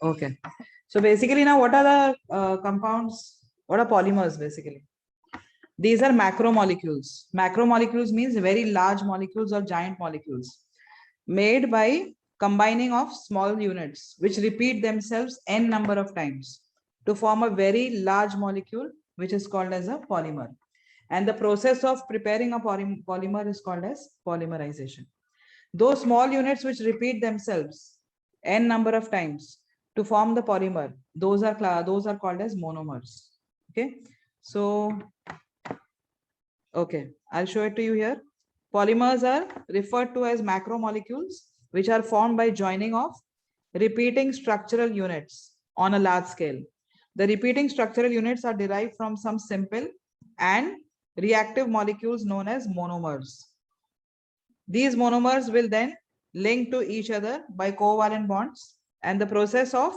Okay. So basically now what are the compounds? What are polymers basically? These are macromolecules. Macromolecules means very large molecules or giant molecules made by combining of small units which repeat themselves n number of times to form a very large molecule which is called as a polymer. And the process of preparing a polymer is called as polymerization. Those small units which repeat themselves n number of times to form the polymer, those are called as monomers. Okay, so okay, I'll show it to you here. Polymers are referred to as macromolecules which are formed by joining of repeating structural units on a large scale. The repeating structural units are derived from some simple and reactive molecules known as monomers. These monomers will then link to each other by covalent bonds, and the process of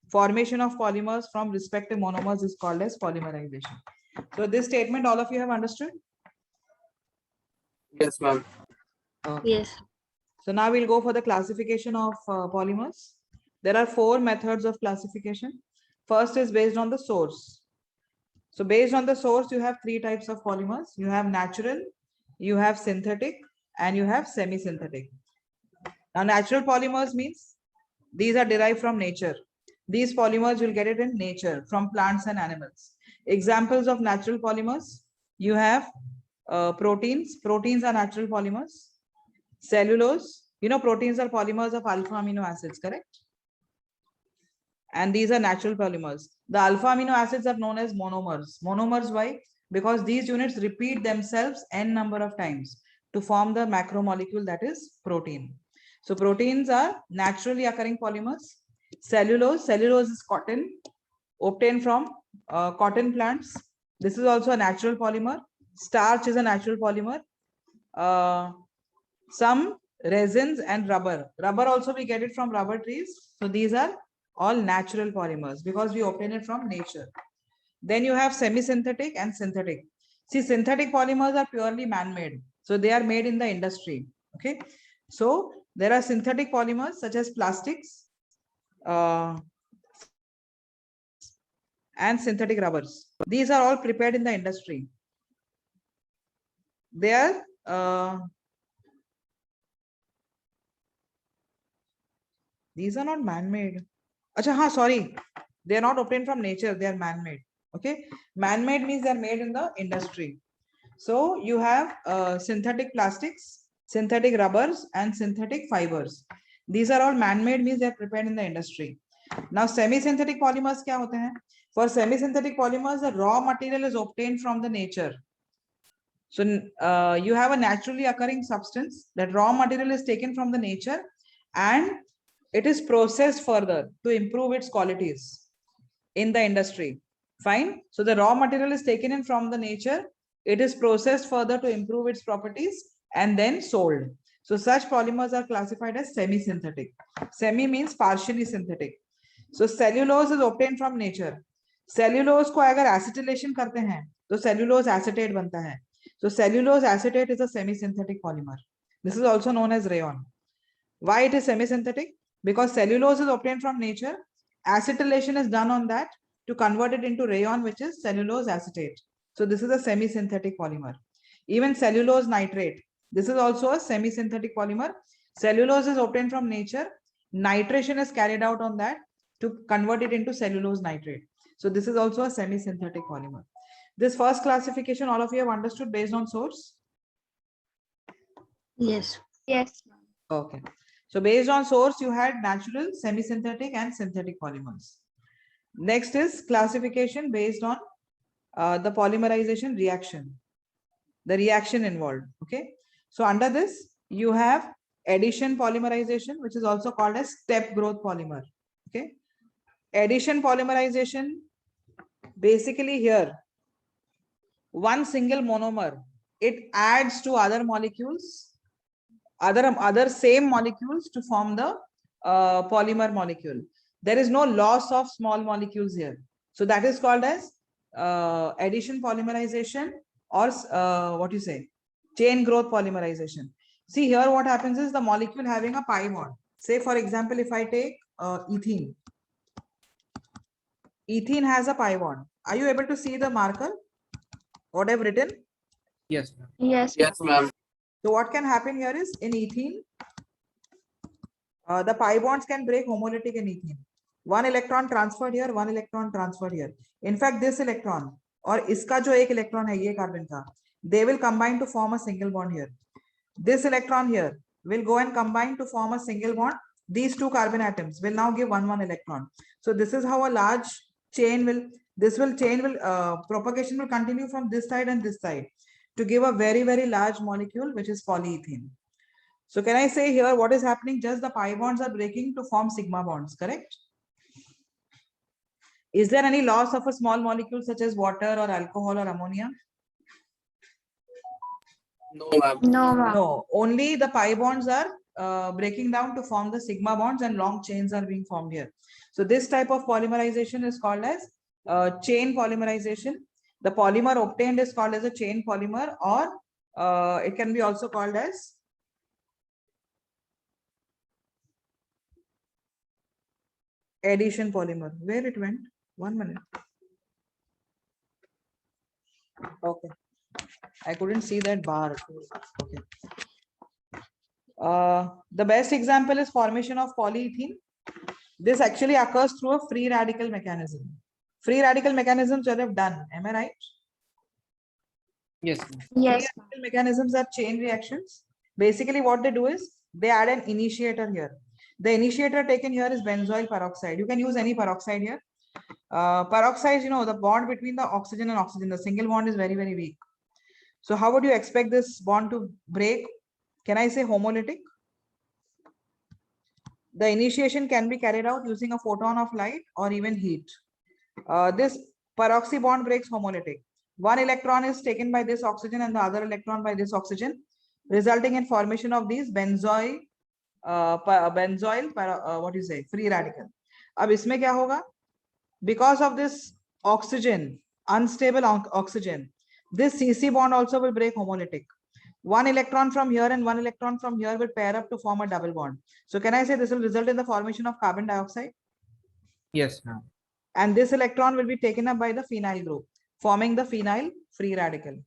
formation of polymers from respective monomers is called as polymerization. So this statement all of you have understood? Yes, ma'am. Okay. Yes. So now we'll go for the classification of polymers. There are 4 methods of classification. First is based on the source. So based on the source, you have 3 types of polymers. You have natural, you have synthetic, and you have semi-synthetic. Now natural polymers means these are derived from nature. These polymers will get it in nature from plants and animals. Examples of natural polymers, you have proteins. Proteins are natural polymers. Cellulose, you know, proteins are polymers of alpha amino acids, correct? And these are natural polymers. The alpha amino acids are known as monomers. Monomers, why? Because these units repeat themselves n number of times to form the macromolecule that is protein. So proteins are naturally occurring polymers. Cellulose is cotton obtained from cotton plants. This is also a natural polymer. Starch is a natural polymer. Some resins and rubber. Rubber also we get it from rubber trees. So these are all natural polymers because we obtain it from nature. Then you have semi-synthetic and synthetic. See, synthetic polymers are purely man-made. So they are made in the industry. Okay. So there are synthetic polymers such as plastics and synthetic rubbers. These are all prepared in the industry. They are these are not man-made. Acha, sorry. They are not obtained from nature. They are man-made. Okay. Man-made means they are made in the industry. So you have synthetic plastics, synthetic rubbers, and synthetic fibers. These are all man-made means they are prepared in the industry. Now semi-synthetic polymers kya hote hain? For semi-synthetic polymers, the raw material is obtained from the nature. So you have a naturally occurring substance. That raw material is taken from the nature and it is processed further to improve its qualities in the industry. Fine. So the raw material is taken in from the nature. It is processed further to improve its properties and then sold. So such polymers are classified as semi-synthetic. Semi means partially synthetic. So cellulose is obtained from nature. Cellulose को अगर acetylation करते हैं तो cellulose acetate बनता है. So cellulose acetate is a semi-synthetic polymer. This is also known as rayon. Why it is semi-synthetic? Because cellulose is obtained from nature. Acetylation is done on that to convert it into rayon, which is cellulose acetate. So this is a semi-synthetic polymer. Even cellulose nitrate. This is also a semi-synthetic polymer. Cellulose is obtained from nature. Nitration is carried out on that to convert it into cellulose nitrate. So this is also a semi-synthetic polymer. This first classification, all of you have understood based on source? Yes. Yes. Okay. So based on source, you had natural, semi-synthetic, and synthetic polymers. Next is classification based on the polymerization reaction, the reaction involved. Okay. So under this, you have addition polymerization, which is also called as step growth polymer. Okay. Addition polymerization, basically here, one single monomer, it adds to other molecules, other same molecules to form the polymer molecule. There is no loss of small molecules here. So that is called as addition polymerization or what you say, chain growth polymerization. See here what happens is the molecule having a pi bond. Say for example, if I take ethene. ethene has a pi bond. Are you able to see the marker? What I've written? Yes, ma'am. Yes. Yes, ma'am. So what can happen here is in ethene, the pi bonds can break homolytic in ethene. One electron transferred here, one electron transferred here. In fact, this electron और इसका जो एक electron है ये carbon का, they will combine to form a single bond here. This electron here will go and combine to form a single bond. These two carbon atoms will now give one electron. So this is how a large chain will, propagation will continue from this side and this side to give a very, very large molecule, which is polyethylene. So can I say here what is happening? Just the pi bonds are breaking to form sigma bonds, correct? Is there any loss of a small molecule such as water or alcohol or ammonia? No, ma'am. No, ma'am. No, only the pi bonds are breaking down to form the sigma bonds and long chains are being formed here. So this type of polymerization is called as chain polymerization. The polymer obtained is called as a chain polymer, or it can be also called as addition polymer. Where it went? 1 minute. Okay. I couldn't see that bar. Okay. The best example is formation of polyethylene. This actually occurs through a free radical mechanism. Free radical mechanisms you have done. Am I right? Yes, ma'am. Yes. Free radical mechanisms are chain reactions. Basically, what they do is they add an initiator here. The initiator taken here is benzoyl peroxide. You can use any peroxide here. Peroxide, you know, the bond between the oxygen and oxygen, the single bond is very, very weak. So how would you expect this bond to break? Can I say homolytic? The initiation can be carried out using a photon of light or even heat. This peroxy bond breaks homolytic. One electron is taken by this oxygen and the other electron by this oxygen, resulting in formation of these benzoyl what do you say, free radical. अब इसमें क्या होगा? Because of this oxygen, unstable oxygen, this CC bond also will break homolytic. One electron from here and one electron from here will pair up to form a double bond. So can I say this will result in the formation of carbon dioxide? Yes, ma'am. And this electron will be taken up by the phenyl group, forming the phenyl free radical.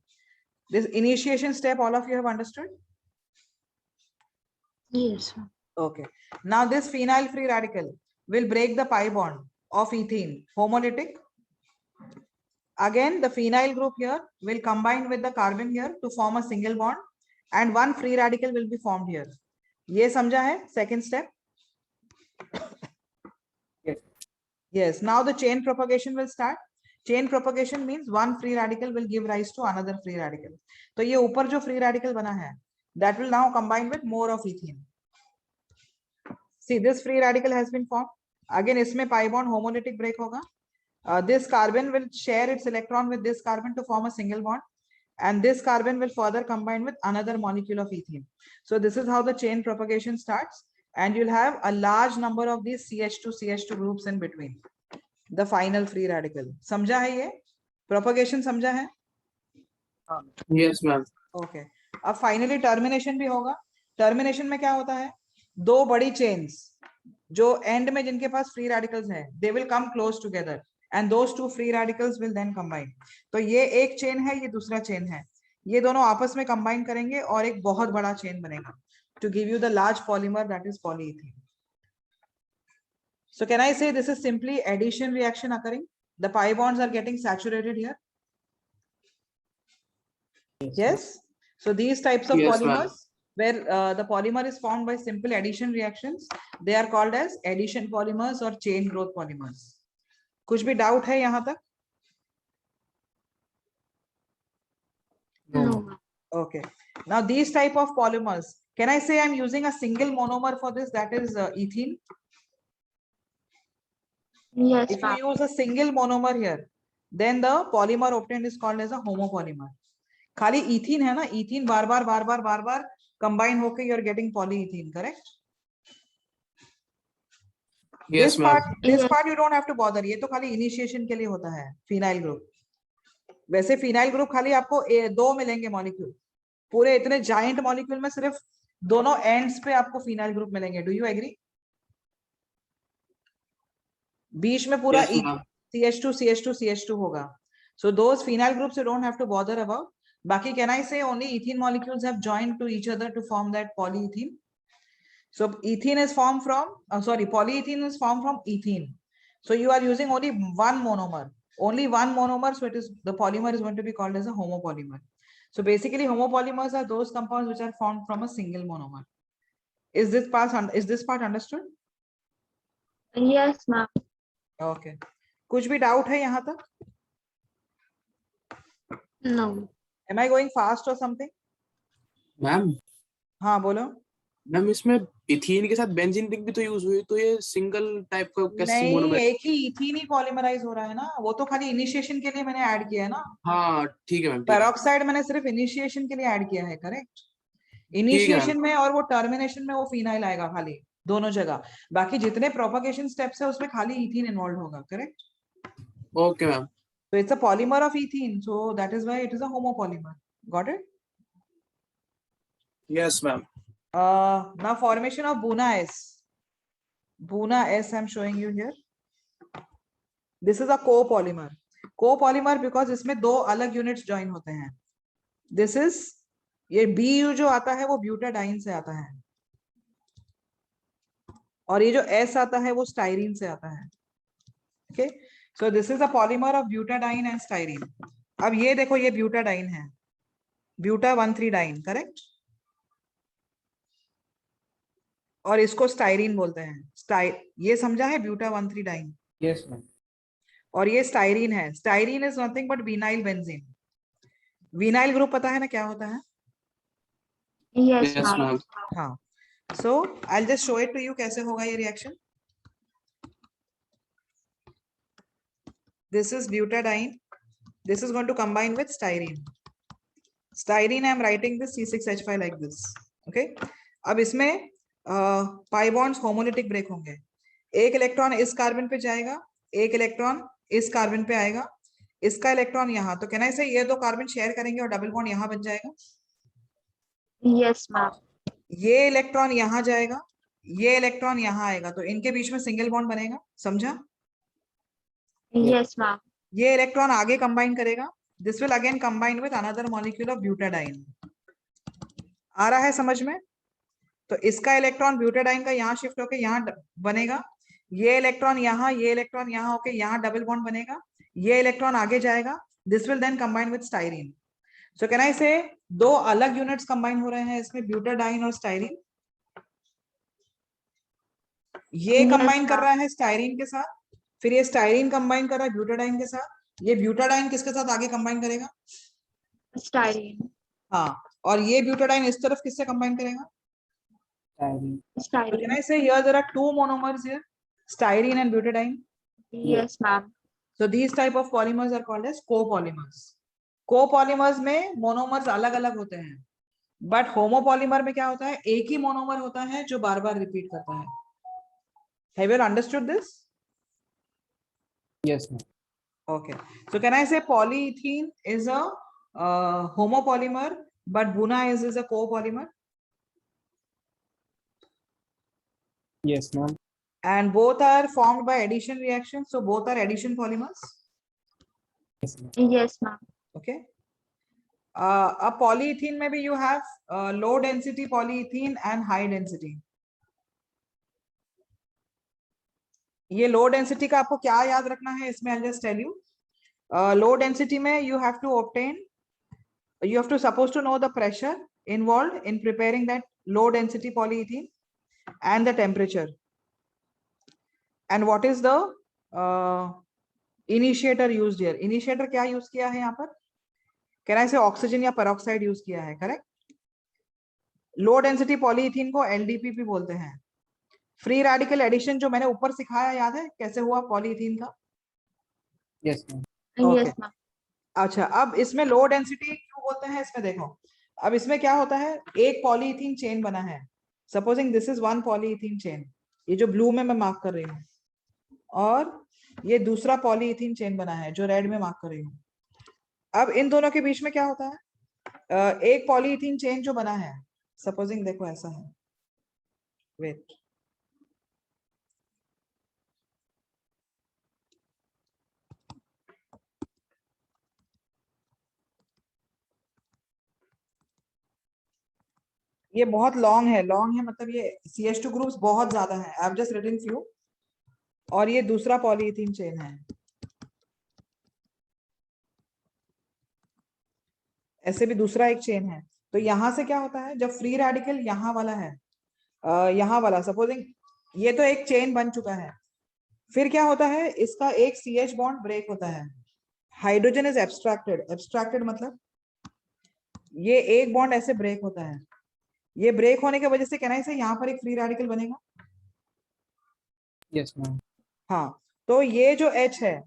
This initiation step, all of you have understood? Yes. Okay. Now this phenyl free radical will break the pi bond of ethene, homolytic. Again, the phenyl group here will combine with the carbon here to form a single bond, and one free radical will be formed here. ये समझा है? Second step. Yes. Yes. Now the chain propagation will start. Chain propagation means one free radical will give rise to another free radical. तो ये ऊपर जो free radical बना है, that will now combine with more of ethene. See, this free radical has been formed. Again, इसमें pi bond homolytic break होगा. This carbon will share its electron with this carbon to form a single bond, and this carbon will further combine with another molecule of ethene. So this is how the chain propagation starts, and you'll have a large number of these CH2 groups in between the final free radical. समझा है ये? Propagation समझा है? Yes, ma'am. Okay. अब finally termination भी होगा. Termination में क्या होता है? दो बड़ी chains जो end में जिनके पास free radicals हैं, they will come close together. And those two free radicals will then combine. तो ये एक chain है, ये दूसरा chain है. ये दोनों आपस में combine करेंगे और एक बहुत बड़ा chain बनेगा to give you the large polymer that is polyethylene. So can I say this is simply addition reaction occurring? The pi bonds are getting saturated here. Yes. So these types of Yes, polymers, ma'am. where the polymer is formed by simple addition reactions, they are called as addition polymers or chain growth polymers. कुछ भी doubt है यहाँ तक? No. Okay. Now these type of polymers, can I say I'm using a single monomer for this, that is ethene? Yes. If you use a single monomer here, then the polymer obtained is called as a homopolymer. खाली ethene है ना, ethene बार बार combine होके you are getting polyethene, correct? Yes, this ma'am. part you don't have to bother. ये तो खाली initiation के लिए होता है phenyl group. वैसे phenyl group खाली आपको दो मिलेंगे molecule. पूरे इतने giant molecule में सिर्फ दोनों ends पे आपको phenyl group मिलेंगे. Do you agree? बीच में पूरा Yes, ma'am. CH2 CH2 CH2 होगा. So those phenyl groups you don't have to bother about. Baki, can I say only ethene molecules have joined to each other to form that polyethene? So ethene is formed from, polyethene is formed from ethene. So you are using only one monomer, so it is, the polymer is going to be called as a homopolymer. So basically homopolymers are those compounds which are formed from a single monomer. Is this part understood? Yes, ma'am. Okay. कुछ भी doubt है यहाँ तक? No. Am I going fast or something? Ma'am हाँ बोलो. Ma'am इसमें ethene के साथ बेंजीन रिंग भी तो यूज हुई, तो ये सिंगल टाइप का कैसे नहीं, मोनोमर? एक ही इथीन ही पॉलीमराइज हो रहा है ना, वो तो खाली इनिशिएशन के लिए मैंने ऐड किया है ना. हाँ ठीक है मैम, ठीक है पेरोक्साइड मैंने सिर्फ इनिशिएशन के लिए ऐड किया है, करेक्ट. मैम. इनिशिएशन में और वो टर्मिनेशन में वो फिनाइल आएगा खाली, दोनों जगह. बाकी जितने प्रोपगेशन स्टेप्स है उसमें खाली इथीन इन्वॉल्व होगा, correct. Okay ma'am. So it's a polymer of ethene, so that is why it is a homopolymer. Got it? Yes ma'am. Now formation of Buna S. Buna S I'm showing you here. This is a copolymer. Copolymer because इसमें दो अलग units join होते हैं. This is, ये Bu जो आता है वो butadiene से आता है, और ये जो S आता है वो styrene से आता है. Okay, so this is a polymer of butadiene and styrene. अब ये देखो, ये butadiene है, buta 1,3-diene, करेक्ट. और इसको स्टाइरीन बोलते हैं. ये समझा है, ब्यूटा 1,3-डाइन. Yes ma'am. और ये स्टाइरीन है. Styrene is nothing but vinyl benzene. Vinyl group पता है ना क्या होता है? Yes, yes ma'am. मैम. हाँ. So I will just show it to you कैसे होगा ये रिएक्शन. This is butadiene. This is going to combine with styrene. Styrene I am writing this C6H5 like this. Okay. अब इसमें pi bonds homolytic break होंगे. एक electron इस carbon पे जाएगा, एक इलेक्ट्रॉन इस कार्बन पे आएगा, इसका इलेक्ट्रॉन यहाँ. तो कहना है ये दो कार्बन शेयर करेंगे और डबल बॉन्ड यहाँ बन जाएगा. Yes, ma'am. ये इलेक्ट्रॉन यहाँ जाएगा, ये इलेक्ट्रॉन यहाँ आएगा, तो इनके बीच में सिंगल बॉन्ड बनेगा. समझा? Yes, ma'am. ये इलेक्ट्रॉन आगे कंबाइन करेगा. This will again combine with another molecule of butadiene. आ रहा है समझ में? तो इसका इलेक्ट्रॉन ब्यूटाडाइन का यहाँ शिफ्ट होकर यहाँ बनेगा. ये इलेक्ट्रॉन यहाँ, ये इलेक्ट्रॉन यहाँ होके यहाँ डबल बॉन्ड बनेगा. ये इलेक्ट्रॉन आगे जाएगा. This will then combine with styrene. So can I say दो अलग यूनिट्स कंबाइन हो रहे हैं इसमें, ब्यूटाडाइन और स्टाइरीन. ये कंबाइन कर रहा है स्टाइरीन के साथ, फिर ये स्टाइरीन कंबाइन कर रहा है ब्यूटाडाइन के साथ. ये ब्यूटाडाइन किसके साथ आगे कंबाइन करेगा? Styrene. हाँ. और ये ब्यूटाडाइन इस तरफ किससे कंबाइन करेगा? So can Styrene. I say here there are two monomers here, styrene and butadiene. Yes, ma'am. So these type of polymers are called as copolymers. Copolymers में monomers अलग अलग होते हैं, but homopolymer में क्या होता है? एक ही monomer होता है जो बार बार repeat करता है. Have you understood this? Yes ma'am. Okay. So can I say polyethylene is a homopolymer, but Buna is a copolymer? Yes ma'am. And both are formed by addition reaction. So both are addition polymers. Yes, ma'am. Okay. A polyethylene maybe you have low density polyethylene and high density. ये low density का आपको क्या याद रखना है इसमें? I'll just tell you. Low density में you have to supposed to know the pressure involved in preparing that low density polyethylene and the temperature. And what is the initiator used here? Initiator क्या use किया है यहाँ पर? Can I say oxygen या peroxide use किया है? Correct? Low density polyethylene को LDPP बोलते हैं. फ्री रेडिकल एडिशन जो मैंने ऊपर सिखाया, याद है कैसे हुआ पॉलीइथीन का? Yes ma'am. Yes, ma'am. अच्छा, अब इसमें लो डेंसिटी क्यों बोलते हैं इसमें देखो. अब इसमें क्या होता है, एक पॉलीइथीन चेन बना है. Supposing this is one polyethene chain, ये जो ब्लू में मैं मार्क कर रही हूँ, और ये दूसरा पॉलीइथीन चेन बना है जो रेड में मार्क कर रही हूँ. अब इन दोनों के बीच में क्या होता है, एक पॉलीइथीन चेन जो बना है, सपोजिंग देखो ऐसा है, वेट, ये बहुत लॉन्ग है मतलब ये CH2 ग्रुप्स बहुत ज्यादा है, I have just written few. और ये दूसरा पॉलीइथीन चेन है, ऐसे भी दूसरा एक चेन है। तो यहां से क्या होता है, जब फ्री रेडिकल यहाँ वाला है, यहाँ वाला सपोजिंग ये तो एक चेन बन चुका है, फिर क्या होता है, इसका एक CH बॉन्ड ब्रेक होता है, हाइड्रोजन इज एब्स्ट्रैक्टेड। एब्स्ट्रैक्टेड मतलब ये एक बॉन्ड ऐसे ब्रेक होता है, ये ब्रेक होने की वजह से कहना है यहाँ पर एक फ्री रेडिकल बनेगा। Yes ma'am. हाँ, तो ये जो H है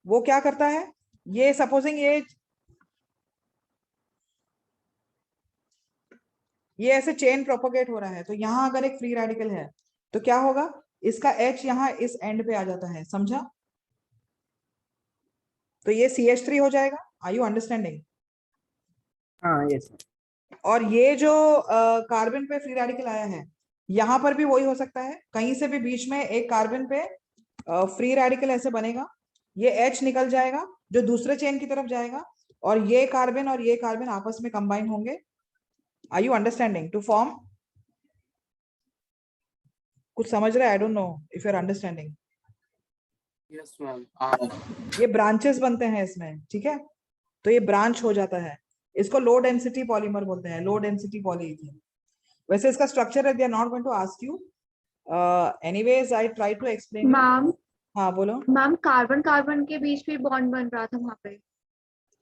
वो क्या करता है, ये सपोजिंग ये ऐसे चेन प्रोपोगेट हो रहा है, तो यहाँ अगर एक फ्री रेडिकल है तो क्या होगा, इसका H यहाँ इस एंड पे आ जाता है, समझा? तो ये CH3 हो जाएगा। Are you understanding? हाँ यस। और ये जो कार्बन पे फ्री रेडिकल आया है, यहाँ पर भी वही हो सकता है, कहीं से भी बीच में एक कार्बन पे फ्री रेडिकल ऐसे बनेगा, ये H निकल जाएगा जो दूसरे चेन की तरफ जाएगा, और ये कार्बन आपस में कंबाइन होंगे। Are you understanding? To form, कुछ समझ रहे? I don't know if you are understanding. Yes ma'am. ये ब्रांचेस बनते हैं इसमें, ठीक है? तो ये ब्रांच हो जाता है, इसको लो डेंसिटी पॉलीमर बोलते हैं, लो डेंसिटी पॉलीइथीन। वैसे इसका स्ट्रक्चर है, they are not going to ask you, anyways I try to explain. Ma'am हाँ बोलो। मैम कार्बन कार्बन के बीच भी बॉन्ड बन रहा था वहां पे।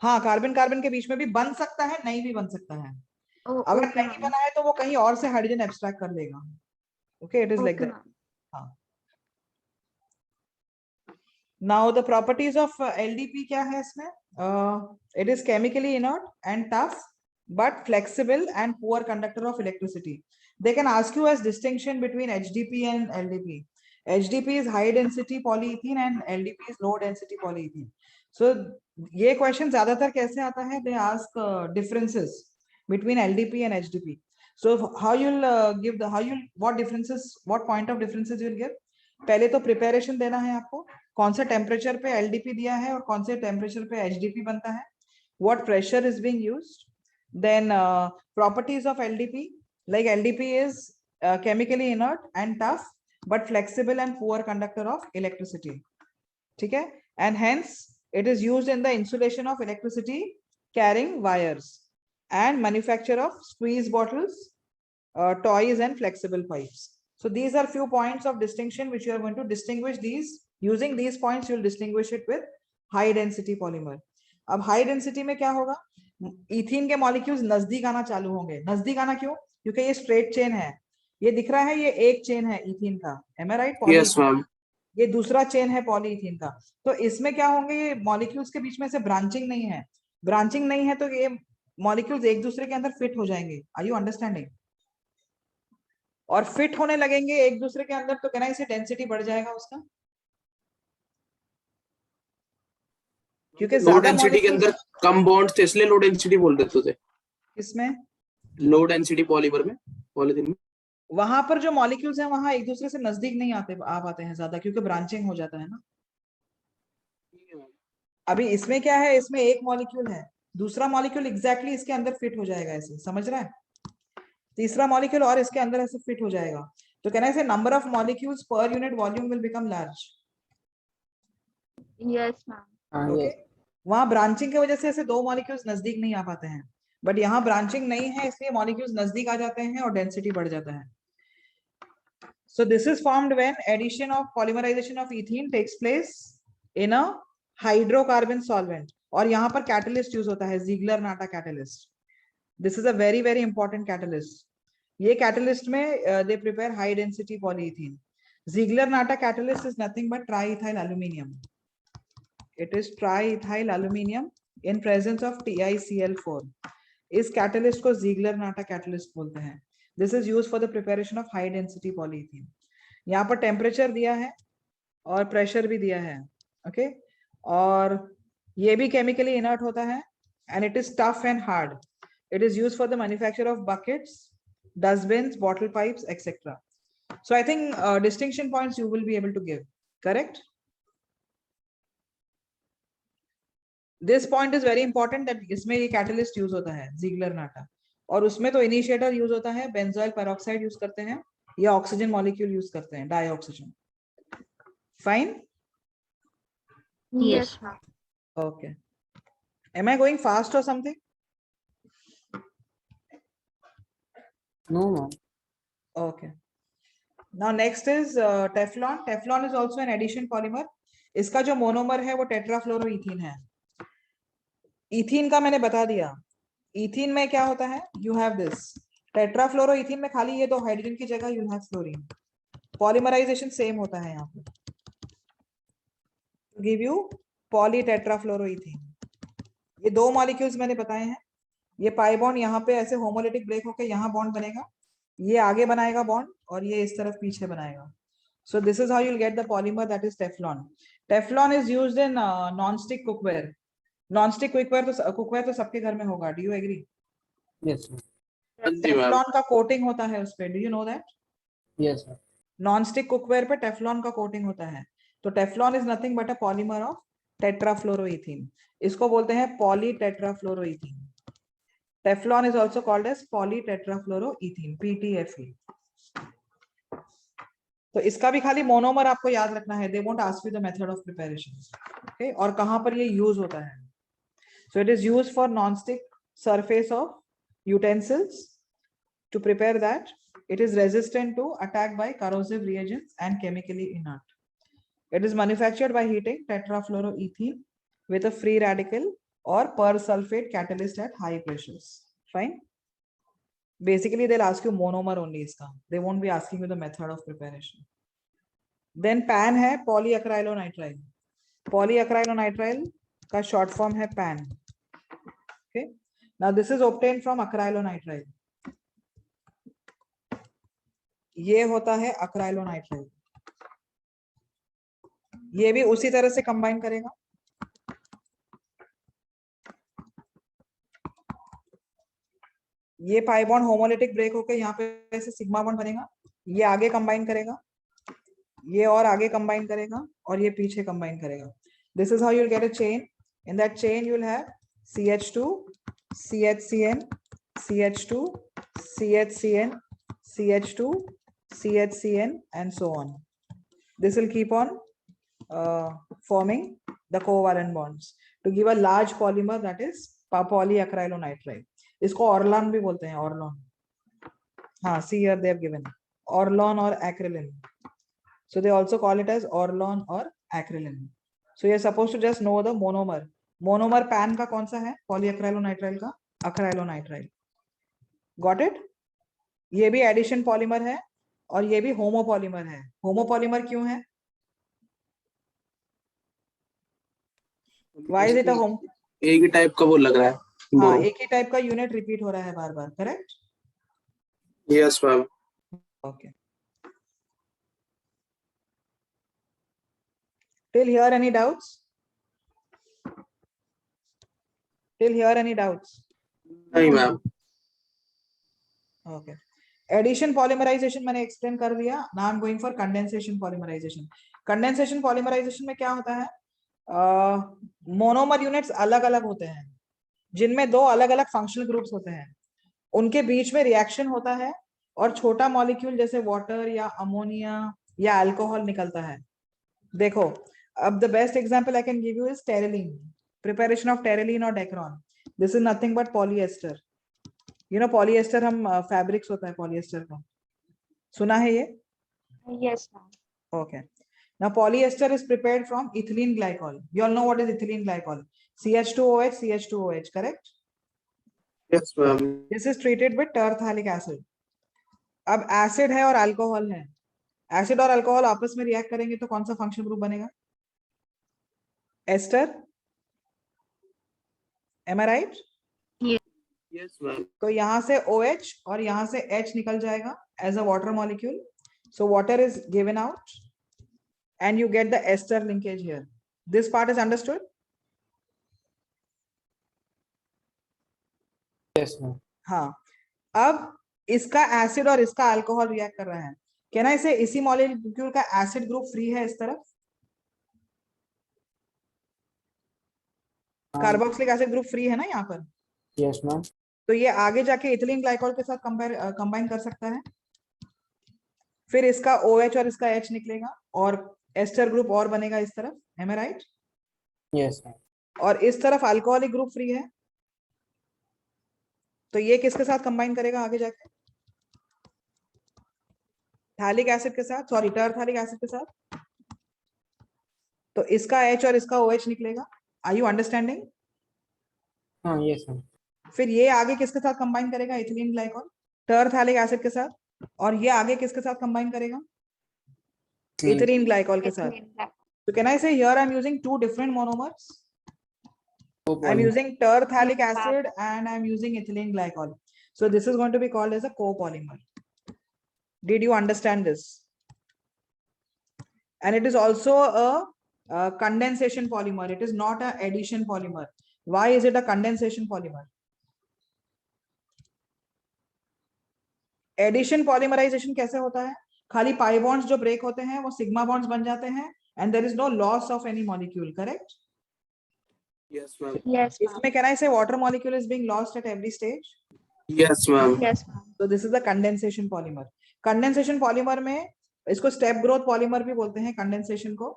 हाँ, कार्बन कार्बन के बीच में भी बन सकता है, नहीं भी बन सकता है। अगर ओके नहीं मैम। बना है तो वो कहीं और से हाइड्रोजन एब्स्ट्रैक्ट कर लेगा। Okay, it is like okay that. Ma'am. हाँ, now the properties of LDP क्या है इसमें? It is chemically inert and tough but flexible and poor conductor of electricity. They can ask you as distinction between HDP and LDP. HDP is high density polyethylene and LDP is low density polyethylene. So ये question ज्यादातर कैसे आता है? They ask differences between LDP and HDP. So how you'll give the what differences, what point of differences you'll give? पहले तो preparation देना है आपको, कौन सा टेम्परेचर पे एलडीपी दिया है और कौन से टेम्परेचर पे एचडीपी बनता है, what pressure is being used, then properties of LDP, like LDP is chemically inert and tough but flexible and poor conductor of electricity, ठीक है? And hence it is used in the insulation of electricity carrying wires and manufacture of squeeze bottles, toys and flexible pipes. So these are few points of distinction which you are going to distinguish these. Using these points you'll distinguish it with high density polymer. अब high density में क्या होगा, ethene के molecules नजदीक आना चालू होंगे। नजदीक आना क्यों? क्योंकि ये स्ट्रेट चेन है, ये दिख रहा है, ये एक चेन है इथीन का, am I right? Yes ma'am. ये दूसरा चेन है पॉलीइथीन का। तो इसमें क्या होंगे, ये मॉलिक्यूल्स के बीच में से ब्रांचिंग नहीं है, ब्रांचिंग नहीं है तो ये मॉलिक्यूल्स एक दूसरे के अंदर फिट हो जाएंगे। Are you understanding? और फिट होने लगेंगे एक दूसरे के अंदर तो कहना इसे डेंसिटी बढ़ जाएगा उसका, क्योंकि लो ज्यादा डेंसिटी के अंदर कम बॉन्ड्स थे इसलिए लो डेंसिटी बोल देते थे। इसमें लो डेंसिटी पॉलीमर में, पॉलीथीन में। वहां पर जो मॉलिक्यूल्स हैं वहां एक दूसरे से नजदीक नहीं आ पाते हैं ज्यादा, क्योंकि ब्रांचिंग हो जाता है ना। अभी इसमें क्या है, इसमें एक मॉलिक्यूल है, दूसरा मॉलिक्यूल एग्जैक्टली इसके अंदर फिट हो जाएगा ऐसे, समझ रहा है? तीसरा मॉलिक्यूल और इसके अंदर ऐसे फिट हो जाएगा, तो कहना है number of molecules per unit volume will become large. Yes ma'am. Okay, वहां ब्रांचिंग की वजह से ऐसे दो मॉलिक्यूल्स नजदीक नहीं आ पाते हैं, बट यहाँ ब्रांचिंग नहीं है इसलिए मॉलिक्यूल्स नजदीक आ जाते हैं और डेंसिटी बढ़ जाता है। So this is formed when addition of polymerization of ethene takes place in a hydrocarbon solvent, और यहाँ पर catalyst यूज होता है, Ziegler-Natta catalyst. This is a very very important catalyst. ये catalyst में they prepare high density polyethylene. Ziegler-Natta catalyst is nothing but triethyl aluminium. It is triethyl aluminium in presence of TiCl4. इस catalyst को Ziegler-Natta catalyst बोलते हैं. This is used for the preparation of high density polyethylene. यहाँ पर temperature दिया है और pressure भी दिया है, ओके? और ये भी केमिकली इनर्ट होता है and it is tough and hard. It is used for the manufacture of buckets, dustbins, bottle pipes etcetera. So I think distinction points you will be able to give, correct? This point is very important that इसमें ये catalyst use होता है Ziegler-Natta. और उसमें तो initiator use होता है, benzoyl peroxide use करते हैं या ऑक्सीजन मॉलिक्यूल यूज करते हैं, dioxygen. Fine, Yes, ma'am. Okay. Am I going fast or something? No, ma'am. Okay. Now next is Teflon. Teflon is also an addition polymer. इसका जो monomer है वो टेट्राफ्लोरोईथीन है। इथीन का मैंने बता दिया। इथीन में क्या होता है? You have this. टेट्राफ्लोरोईथीन में खाली ये दो हाइड्रोजन की जगह you have fluorine. Polymerisation same होता है यहाँ पे। Give you polytetrafluoroethene. ये दो मॉलिक्यूल्स मैंने बताए हैं। ये पाई बॉन्ड यहाँ पे ऐसे होमोलिटिक ब्रेक होके यहाँ बॉन्ड बनेगा, ये आगे बनाएगा बॉन्ड और ये इस तरफ पीछे बनाएगा। So this is how you'll get the polymer that is Teflon. Teflon is used in non-stick cookware. Non-stick cookware तो सबके घर में होगा. Do you agree? Yes, ma'am. Teflon का कोटिंग होता है उस पे. Do you know that? Yes, ma'am. Non-stick cookware पे Teflon का कोटिंग होता है. तो Teflon is nothing but a polymer of tetrafluoroethene. इसको बोलते हैं polytetrafluoroethene. Teflon is also called as polytetrafluoroethene, PTFE. तो इसका भी खाली मोनोमर आपको याद रखना है। They won't ask you the method of preparation. Okay? और कहाँ पर ये यूज होता है? So it is used for non-stick surface of utensils. To prepare that, it is resistant to attack by corrosive reagents and chemically inert. It is manufactured by heating tetrafluoroethene with a free radical or persulfate catalyst at high pressures. Fine. Basically, they'll ask you monomer only iska. They won't be asking you the method of preparation. Then PAN है polyacrylonitrile. Polyacrylonitrile का short form है PAN. Okay. Now this is obtained from acrylonitrile. ये होता है acrylonitrile. ये भी उसी तरह से कंबाइन करेगा। ये पाई बॉन्ड होमोलिटिक ब्रेक होकर यहाँ पे ऐसे सिग्मा बॉन्ड बनेगा, ये आगे कंबाइन करेगा, ये और आगे कंबाइन करेगा और ये पीछे कंबाइन करेगा। This is how you will get a chain. In that chain you will have CH2, CHCN, CH2, CHCN, CH2, CHCN and so on. This will keep on forming the covalent bonds to give a large polymer that is polyacrylonitrile. इसको Orlon भी बोलते हैं, Orlon. हाँ, see here they have given Orlon और acrylion. So they also call it as orlon or acrylion. So you're supposed to just know the monomer. Monomer PAN का कौन सा है? Polyacrylonitrile का acrylonitrile. Got it? ये भी addition polymer है और ये भी homopolymer है। homopolymer क्यों है? Why is it a homo? एक ही टाइप का वो लग रहा है। हाँ, एक ही टाइप का यूनिट रिपीट हो रहा है बार बार, correct? Yes, ma'am. Okay. Till here any doubts? Till here any doubts? नहीं मैम। Okay. Addition polymerization मैंने explain कर दिया. Now I'm going for condensation polymerization. Condensation polymerization में क्या होता है? मोनोमर यूनिट्स अलग अलग होते हैं जिनमें दो अलग अलग फंक्शनल ग्रुप्स होते हैं, उनके बीच में रिएक्शन होता है और छोटा मॉलिक्यूल जैसे वाटर या अमोनिया या अल्कोहल निकलता है। देखो, अब the best example I can give you is terylene, preparation of terylene और dacron. This is nothing but polyester. You know polyester हम फैब्रिक्स होता है पॉलिएस्टर का, सुना है ये? Yes, ma'am. Okay. Now polyester is prepared from ethylene glycol. You all know what is ethylene glycol? CH2OH, CH2OH, correct? Yes, ma'am. This is treated with terphthalic acid. अब acid है और alcohol है, acid और alcohol आपस में react करेंगे तो कौन सा फंक्शन ग्रुप बनेगा? Ester. Am I right? Yes, ma'am. तो यहाँ से OH और यहाँ से H निकल जाएगा as a water molecule. So water is given out and you get the ester linkage here. This part is understood? Yes, ma'am. हाँ, अब इसका एसिड और इसका अल्कोहल रिएक्ट कर रहा है। कैन आई से इसी मॉलिक्यूल का एसिड ग्रुप फ्री है इस तरफ? कार्बोक्सिलिक एसिड ग्रुप फ्री है ना यहाँ पर? Yes, ma'am. तो ये आगे जाके इथिलीन ग्लाइकॉल के साथ कंबाइन कर सकता है, फिर इसका OH और इसका H निकलेगा और एस्टर ग्रुप और बनेगा इस तरफ, am I right? Yes ma'am. और इस तरफ अल्कोहलिक ग्रुप फ्री है, तो ये किसके साथ कंबाइन करेगा आगे जाके? थैलिक एसिड के साथ, सॉरी टरथैलिक एसिड के साथ। तो इसका H और इसका OH निकलेगा। Are you understanding? हाँ यस मैम। फिर ये आगे किसके साथ कंबाइन करेगा? इथिलीन ग्लाइकॉल टरथैलिक एसिड के साथ। और ये आगे किसके साथ कंबाइन करेगा? इथिलीन ग्लाइकॉल के साथ। So can I say here I'm using two different monomers? I'm using terthalic acid and I'm using ethylene glycol. So this is going to be called as a copolymer. Did you understand this? And it is also a condensation polymer. It is not an addition polymer. Why is it a condensation polymer? Addition polymerization कैसे होता है? खाली pi bonds जो break होते हैं वो sigma bonds बन जाते हैं and there is no loss of any molecule, correct? Yes ma'am. Yes, ma'am. इसमें can I say water molecule is being lost at every stage? Yes ma'am. Yes, ma'am. So this is the condensation polymer. Condensation polymer में इसको step growth polymer भी बोलते हैं condensation को,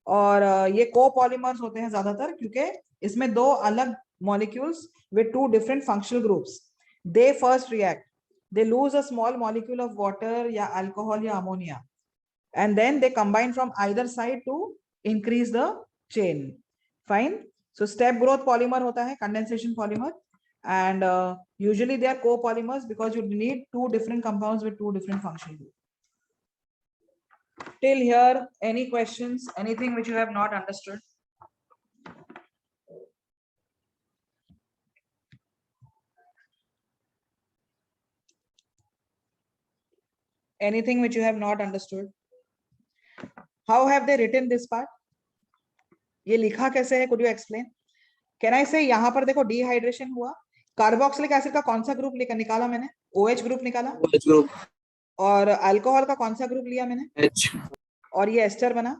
और ये co-polymers होते हैं ज्यादातर क्योंकि इसमें दो अलग molecules with two different functional groups. They first react. They lose a small molecule of water या alcohol या ammonia, and then they combine from either side to increase the chain. Fine. So step growth polymer होता है condensation polymer, and usually they are copolymers because you need two different compounds with two different functional groups. Till here, any questions? Anything which you have not understood? Anything which you have not understood? How have they written this part? ये लिखा कैसे है? Could you explain? Can I say यहाँ पर देखो dehydration हुआ, carboxylic acid का कौन सा ग्रुप निकाला मैंने? OH ग्रुप निकाला। OH group. और अल्कोहल का कौन सा ग्रुप लिया मैंने? H। और ये एस्टर बना।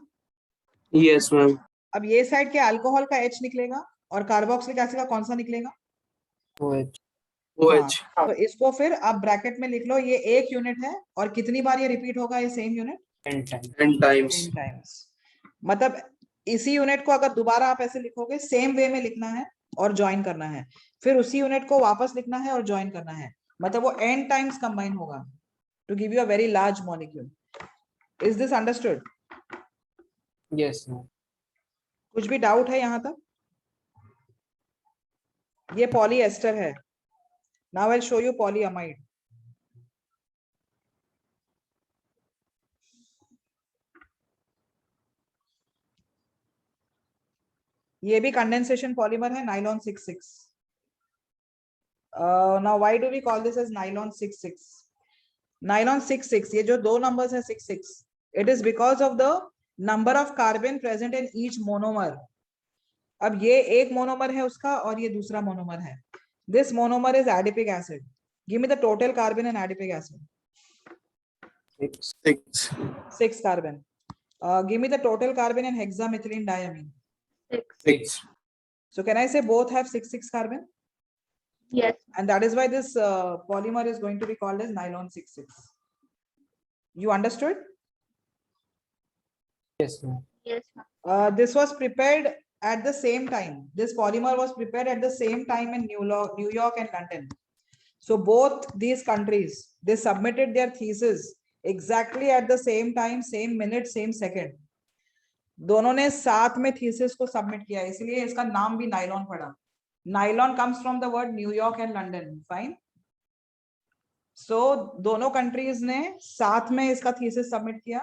Yes ma'am. अब ये साइड के अल्कोहल का H निकलेगा और कार्बोक्सिलिक एसिड का कौन सा निकलेगा? OH। हाँ, तो इसको फिर आप ब्रैकेट में लिख लो, ये एक यूनिट है और कितनी बार ये रिपीट होगा ये सेम यूनिट? 10 टाइम्स। मतलब इसी यूनिट को अगर दोबारा आप ऐसे लिखोगे, सेम वे में लिखना है और ज्वाइन करना है, फिर उसी यूनिट को वापस लिखना है और ज्वाइन करना है, मतलब वो n टाइम्स कंबाइन होगा to give you a very large molecule. Is this understood? Yes ma'am. कुछ भी डाउट है यहाँ तक? ये पॉलीएस्टर है। Now I will show you polyamide. ये भी कंडेंसेशन पॉलीमर है, nylon 66। Now why do we call this as nylon 66? Nylon 66, ये जो दो नंबर्स है 66, it is because of the number of carbon present in each monomer. अब ये एक मोनोमर है उसका और ये दूसरा मोनोमर है। This monomer is adipic acid. Give me the total carbon in adipic acid. 6 carbon. Give me the total carbon in hexamethylene diamine. 6. So can I say both have 6 carbon? Yes. And that is why this polymer is going to be called as nylon 66. You understood? Yes ma'am. Yes, ma'am. This was prepared at the same time. This polymer was prepared at the same time in New York and London. So both these countries, they submitted their thesis exactly at the same time, same minute, same second. दोनों ने साथ में thesis को submit किया, इसलिए इसका नाम भी नाइलॉन पड़ा। Nylon comes from the word New York and London. Fine. सो दोनों कंट्रीज ने साथ में इसका थीसिस सबमिट किया,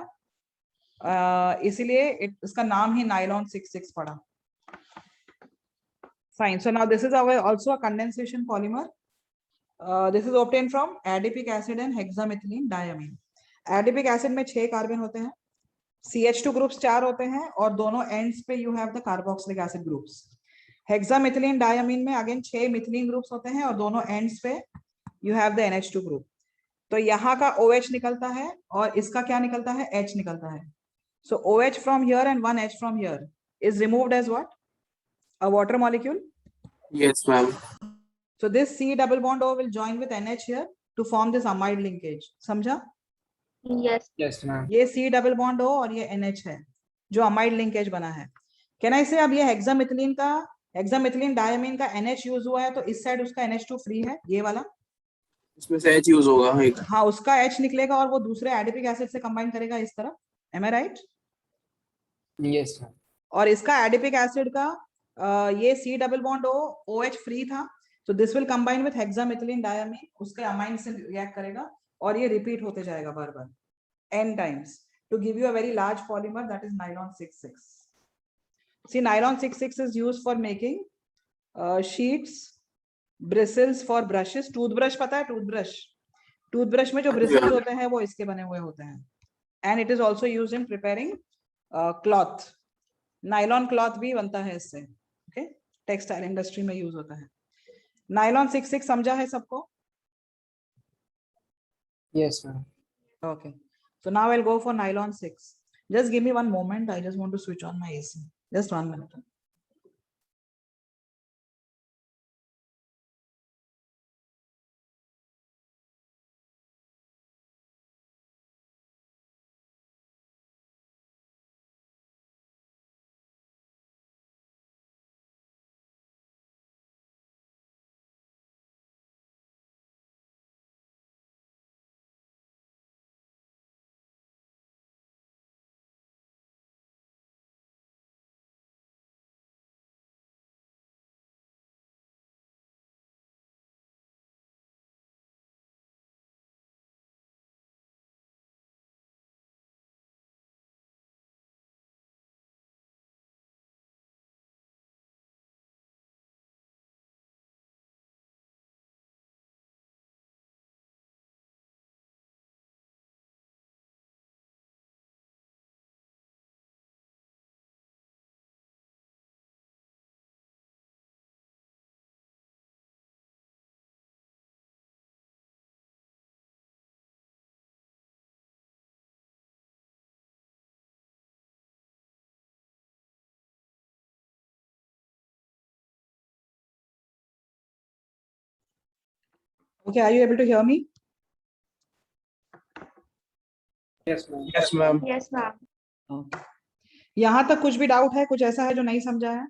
इसीलिए इसका नाम ही नाइलॉन 66 पड़ा। Fine. So now this is also a condensation polymer. This is obtain from adipic acid and hexamethylene diamine. Adipic acid में 6 कार्बन होते हैं, CH2 ग्रुप्स 4 होते हैं और दोनों एंड्स पे you have the carboxylic acid groups. Hexamethylene diamine में again 6 methylene groups होते हैं और दोनों एंड्स पे you have the NH2 group. तो यहाँ का OH निकलता है और इसका क्या निकलता है? H निकलता है। So OH from here and 1 H from here is removed as what? A water molecule? Yes ma'am. So this C double bond O will join with NH here to form this amide linkage. समझा? Yes. Yes, ma'am. ये C double bond O और ये NH है जो amide linkage बना है. Can I say अब ये hexamethylene का hexamethylene diamine का NH यूज हुआ है तो इस साइड उसका NH2 फ्री है ये वाला. इसमें से H यूज होगा एक. हाँ उसका H निकलेगा और वो दूसरे एडिपिक एसिड से कंबाइन करेगा इस तरफ. Am I right? Yes, ma'am. और इसका एडिपिक एसिड का ये C double bond O OH free था तो this will combine with hexamethylene diamine उसके अमाइन से रिएक्ट करेगा और ये रिपीट होते जाएगा बार बार n times to give you a very large polymer that is nylon 66. See, nylon 66 is used for making sheets, bristles for brushes. Toothbrush पता है toothbrush? Toothbrush में जो bristles होते हैं वो इसके बने हुए होते हैं. And it is also used in preparing cloth. Nylon cloth भी बनता है इससे. ओके, टेक्सटाइल इंडस्ट्री में यूज होता है. नायलॉन 66 समझा है सबको? Yes, ma'am. Okay, so now I'll go for nylon 6. Just give me one moment. I just want to switch on my AC. Just 1 minute. Okay, are you able to hear me? Yes, ma'am. Yes, ma'am. Yes, ma'am. Okay. यहाँ तक कुछ भी doubt है? कुछ ऐसा है जो नहीं समझा है?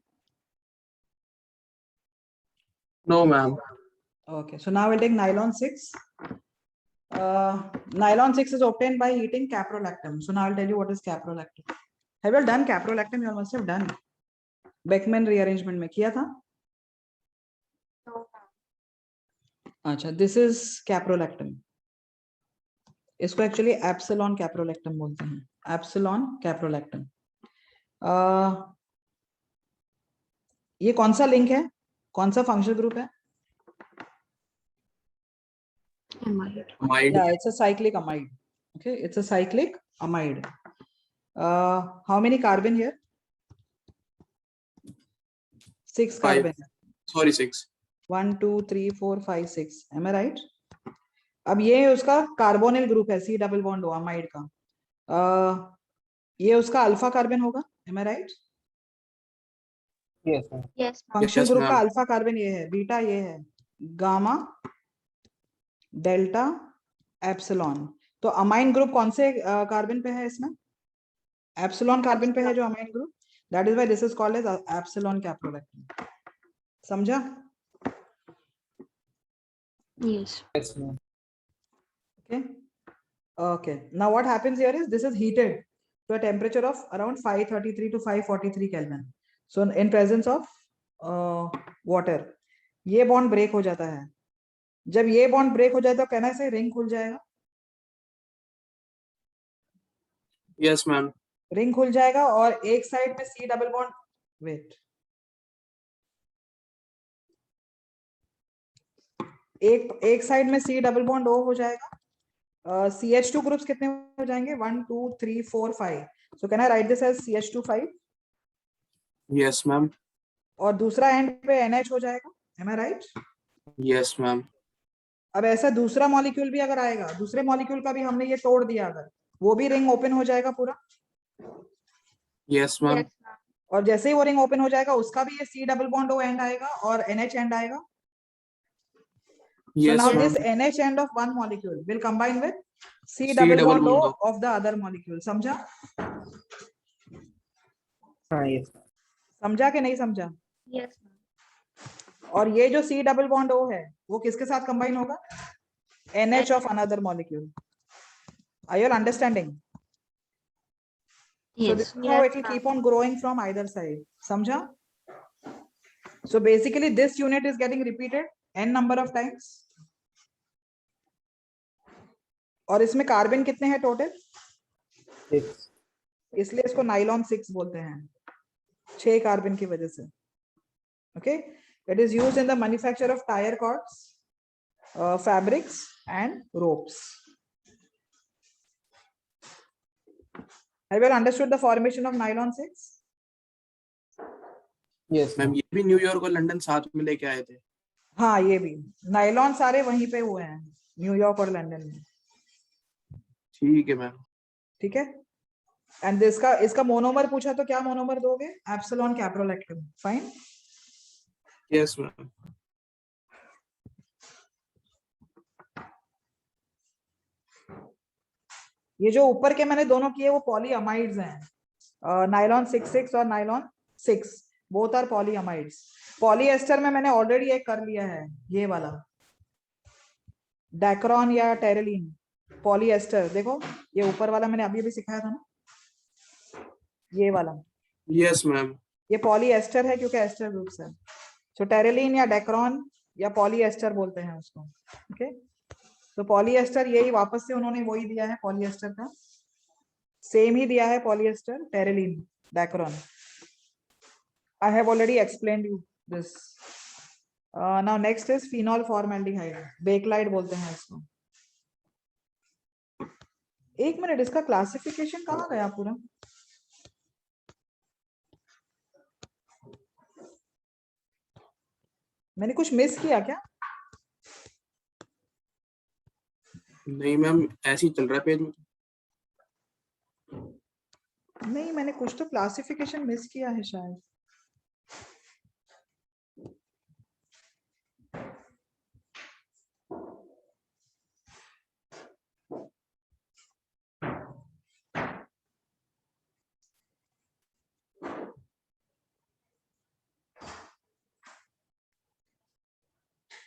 No, ma'am. Okay, so now we'll take nylon 6. Nylon 6 is obtained by heating caprolactam. So now I'll tell you what is caprolactam. Have you all done caprolactam? You all must have done. Beckman rearrangement में किया था? No, ma'am. अच्छा, this is caprolactam. इसको actually epsilon caprolactam बोलते हैं. Epsilon caprolactam. ये कौन सा लिंक है? कौन सा फंक्शनल ग्रुप है? Amide. Amide. Yeah, it's a cyclic amide. Okay, it's a cyclic amide. How many carbon here? 6 Five. carbon. Sorry, 6. 1 2 3 4 5 6. Am I right? अब ये उसका कार्बोनिल ग्रुप है, C double bond O amide का. ये उसका alpha carbon होगा. Am I right? Yes, ma'am. Yes, ma'am. Functional Yes, group का ma'am. Alpha carbon ये है, बीटा ये है, गामा, डेल्टा, एप्सिलॉन. तो अमाइन ग्रुप कौन से कार्बन पे है इसमें? एप्सिलॉन कार्बन पे है जो amine group. That is why this is called as epsilon caprolactam. समझा? Yes. Yes, ma'am. Okay. Okay. Now what happens here is this is heated to a temperature of around 533 to 543 Kelvin. So in presence of water, ये bond break हो जाता है. जब ये bond break हो जाए तो कहना से रिंग खुल जाएगा. Yes, ma'am. रिंग खुल जाएगा और एक साइड में सी डबल बॉन्ड, वेट, एक साइड में सी डबल बॉन्ड ओ हो जाएगा. CH2 ग्रुप्स कितने हो जाएंगे? 1 2 3 4 5. So can I write this as CH2 5. Yes, ma'am. और दूसरा एंड पे NH हो जाएगा. Am I right? Yes, ma'am. अब ऐसा दूसरा मॉलिक्यूल भी अगर आएगा, दूसरे मॉलिक्यूल का भी हमने ये तोड़ दिया, अगर वो भी रिंग ओपन हो जाएगा पूरा. Yes, ma'am. Yes, ma'am. और जैसे ही वो रिंग ओपन हो जाएगा उसका भी ये C double bond O end आएगा और NH एंड आएगा. So Yes, now ma'am. this NH end of one molecule will combine with C C double double bond O bond O. of the other molecule. समझा? हाँ yes समझा कि नहीं समझा? Yes, ma'am. और ये जो C double bond O है वो किसके साथ कंबाइन होगा? NH of another molecule. Are you all understanding? So this Yes. is how Yes, it will ma'am. keep on growing from either side. समझा? So basically this unit is getting repeated n number of times. और इसमें carbon कितने हैं total? 6 इसलिए इसको nylon 6 बोलते हैं, 6 carbon की वजह से. Okay, it is used in the manufacture of tire cords, fabrics and ropes. Have you all understood the formation of nylon 6? yes ma'am ये भी न्यूयॉर्क और लंदन साथ में लेके आए थे. हाँ, ये भी नाइलॉन सारे वहीं पे हुए हैं, न्यूयॉर्क और लंदन में. ठीक है मैम. ठीक है. एंड इसका मोनोमर पूछा तो क्या मोनोमर दोगे? Epsilon caprolactam. Fine. Yes ma'am. ये जो ऊपर के मैंने दोनों किए वो पॉलीअमाइड्स हैं. नाइलॉन 6 और नाइलॉन 6 बोथ आर पॉलीअमाइड्स. पॉलीएस्टर में मैंने ऑलरेडी एक कर लिया है, ये वाला डैक्रॉन या टेरेलिन. पॉलीएस्टर देखो, ये ऊपर वाला मैंने अभी सिखाया था ना, ये वाला. Yes ma'am. ये पॉलीएस्टर है क्योंकि एस्टर ग्रुप है. सो टेरेलिन या डेक्रॉन या पॉलीएस्टर बोलते हैं उसको. ओके, तो पॉलीएस्टर यही वापस से उन्होंने वही दिया है, पॉलीएस्टर का सेम ही दिया है. Polyester, terylene, dacron. I have already explained you this. Now next is phenol formaldehyde. Bakelite बोलते हैं इसको. एक मिनट, इसका क्लासिफिकेशन कहाँ गया पूरा? मैंने कुछ मिस किया क्या? नहीं मैम, ऐसे ही चल रहा है पेज में. नहीं, मैंने कुछ तो क्लासिफिकेशन मिस किया है शायद.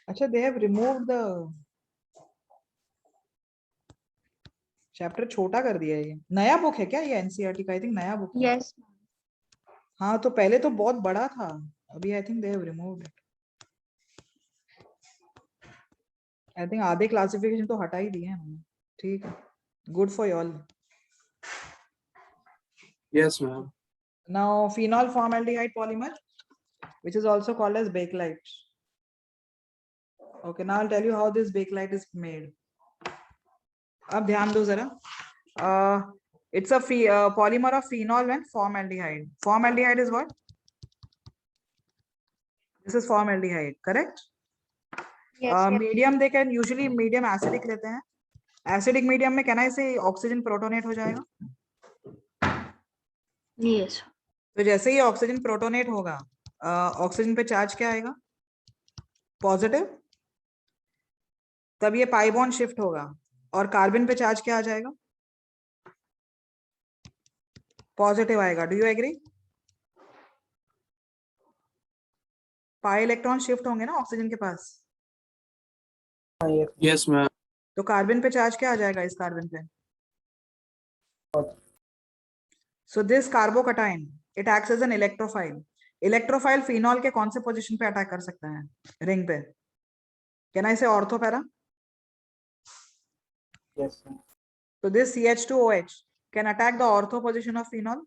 अच्छा, they have removed the chapter, छोटा कर दिया है. ये नया बुक है क्या? ये एनसीईआरटी का आई थिंक नया बुक है. Yes, ma'am. हाँ, तो पहले तो बहुत बड़ा था, अभी I think they have removed it. I think आधे क्लासिफिकेशन तो हटा ही दिए हैं उन्होंने. ठीक है, good for you all. Yes ma'am. Now phenol formaldehyde polymer, which is also called as bakelite. Okay, now I'll tell you how this bakelite is made. अब ध्यान दो जरा. It's a polymer of phenol and formaldehyde. Formaldehyde is what? This is formaldehyde, correct? Yes, yes. Medium they can usually medium acidic लेते हैं. Acidic medium में can I say oxygen protonate हो जाएगा? Yes. तो जैसे ही ऑक्सीजन प्रोटोनेट होगा, oxygen पे charge क्या आएगा? पॉजिटिव. तब ये पाई बॉन्ड शिफ्ट होगा और कार्बन पे चार्ज क्या आ जाएगा? पॉजिटिव आएगा. Do you agree? Pi electron shift होंगे ना ऑक्सीजन के पास. हाँ yes यस मैम. तो कार्बन पे चार्ज क्या आ जाएगा इस कार्बन पे? So this carbocation it acts as an electrophile. Electrophile phenol के कौन से पोजीशन पे अटैक कर सकता है? रिंग पे. कैन आई से ortho para? yes So this CH2OH can attack the ortho position of phenol.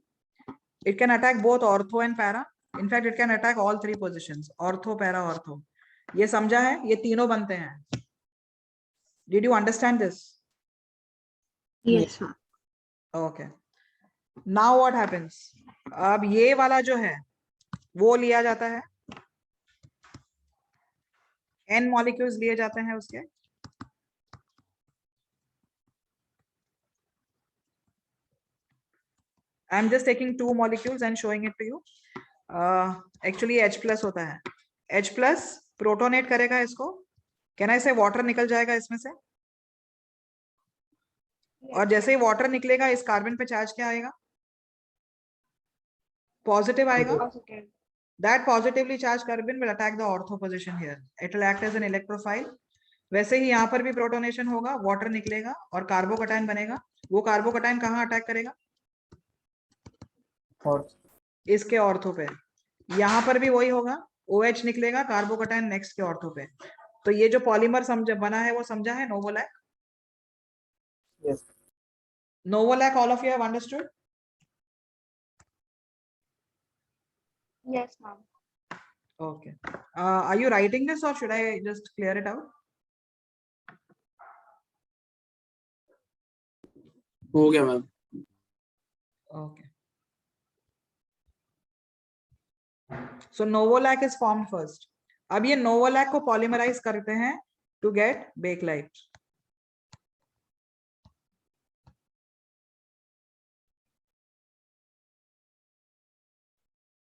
It can attack both ortho and para. In fact, it can attack all three positions: ortho, para, ortho. ये समझा है? ये तीनों बनते हैं. Did you understand this? Yes, ma'am. Okay. Now what happens? अब ये वाला जो है वो लिया जाता है, n molecules लिए जाते हैं उसके. I'm just taking 2 molecules and showing it to you. Actually H plus होता है. H plus प्रोटोनेट करेगा इसको कैन आई से वाटर निकल जाएगा इसमें से, और जैसे ही वाटर निकलेगा इस कार्बन पे चार्ज क्या आएगा, पॉजिटिव आएगा. Positive. That positively charged carbon will attack the ortho position here. It will act as an electrophile. वैसे ही यहाँ पर भी प्रोटोनेशन होगा, वाटर निकलेगा और कार्बोकटायन बनेगा. वो कार्बोकटायन कहाँ अटैक करेगा, और इसके ऑर्थो पे. यहाँ पर भी वही होगा, OH निकलेगा, कार्बोकटायन नेक्स्ट के ऑर्थो पे. तो ये जो पॉलीमर समझ बना है वो समझा है, नोवोलैक. yes, Novolak, all of you have understood? Yes, ma'am. Okay. Are you writing this or should I just clear it out? हो गया ma'am. Okay. So Novolak is formed first. अब ये Novolak को polymerize करते हैं to get bakelite.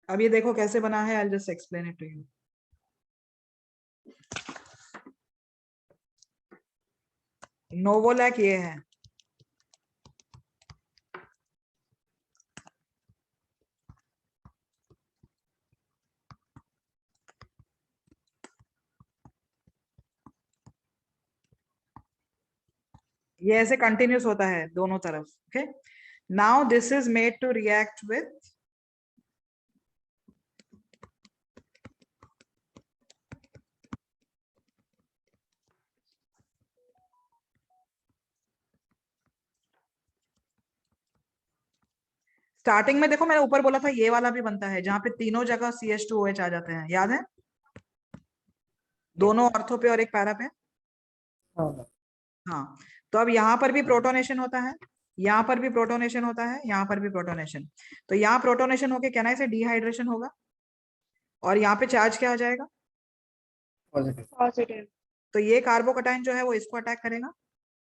अब ये देखो कैसे बना है, I'll just explain it to you. Novolak ये है. ये ऐसे कंटिन्यूस होता है दोनों तरफ. Okay, now this is made to react with starting में देखो मैंने ऊपर बोला था ये वाला भी बनता है जहां पे तीनों जगह CH2OH आ जाते हैं, याद है, दोनों ऑर्थो पे और एक पैरा पे. हाँ, हाँ, तो अब यहाँ पर भी प्रोटोनेशन होता है, यहाँ पर भी प्रोटोनेशन होता है, यहाँ पर भी प्रोटोनेशन. तो यहाँ प्रोटोनेशन होके कहना से डिहाइड्रेशन होगा और यहाँ पे चार्ज क्या आ जाएगा, positive, Positive. तो ये कार्बोकटायन जो है वो इसको अटैक करेगा.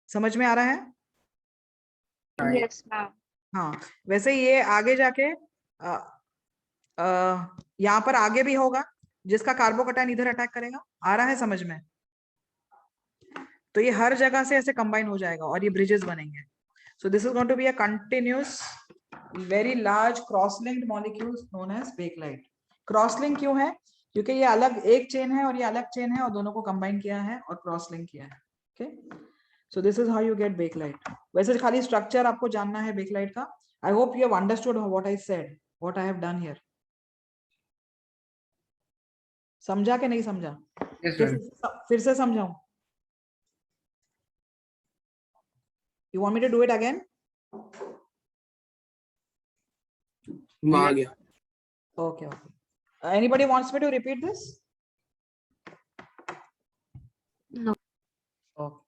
समझ में आ रहा है? right, Yes, ma'am. हाँ, वैसे ये आगे जाके यहाँ पर आगे भी होगा जिसका कार्बोकटायन इधर अटैक करेगा. आ रहा है समझ में? तो ये हर जगह से ऐसे कंबाइन हो जाएगा और ये ब्रिजेस बनेंगे. So this is going to be a continuous very large cross linked molecules known as bakelite. Cross link क्यों है? क्योंकि ये अलग एक चेन है और ये अलग चेन है और दोनों को कंबाइन किया है और क्रॉस लिंक किया है. Okay, so this is how you get bakelite. वैसे खाली स्ट्रक्चर आपको जानना है बेकलाइट का. I hope you have understood what I said, what I have done here. समझा कि नहीं समझा? yes, कि ma'am. फिर से समझाऊं? You want me to do it again? आ गया. Okay, okay. Anybody wants me to repeat this? No. Okay.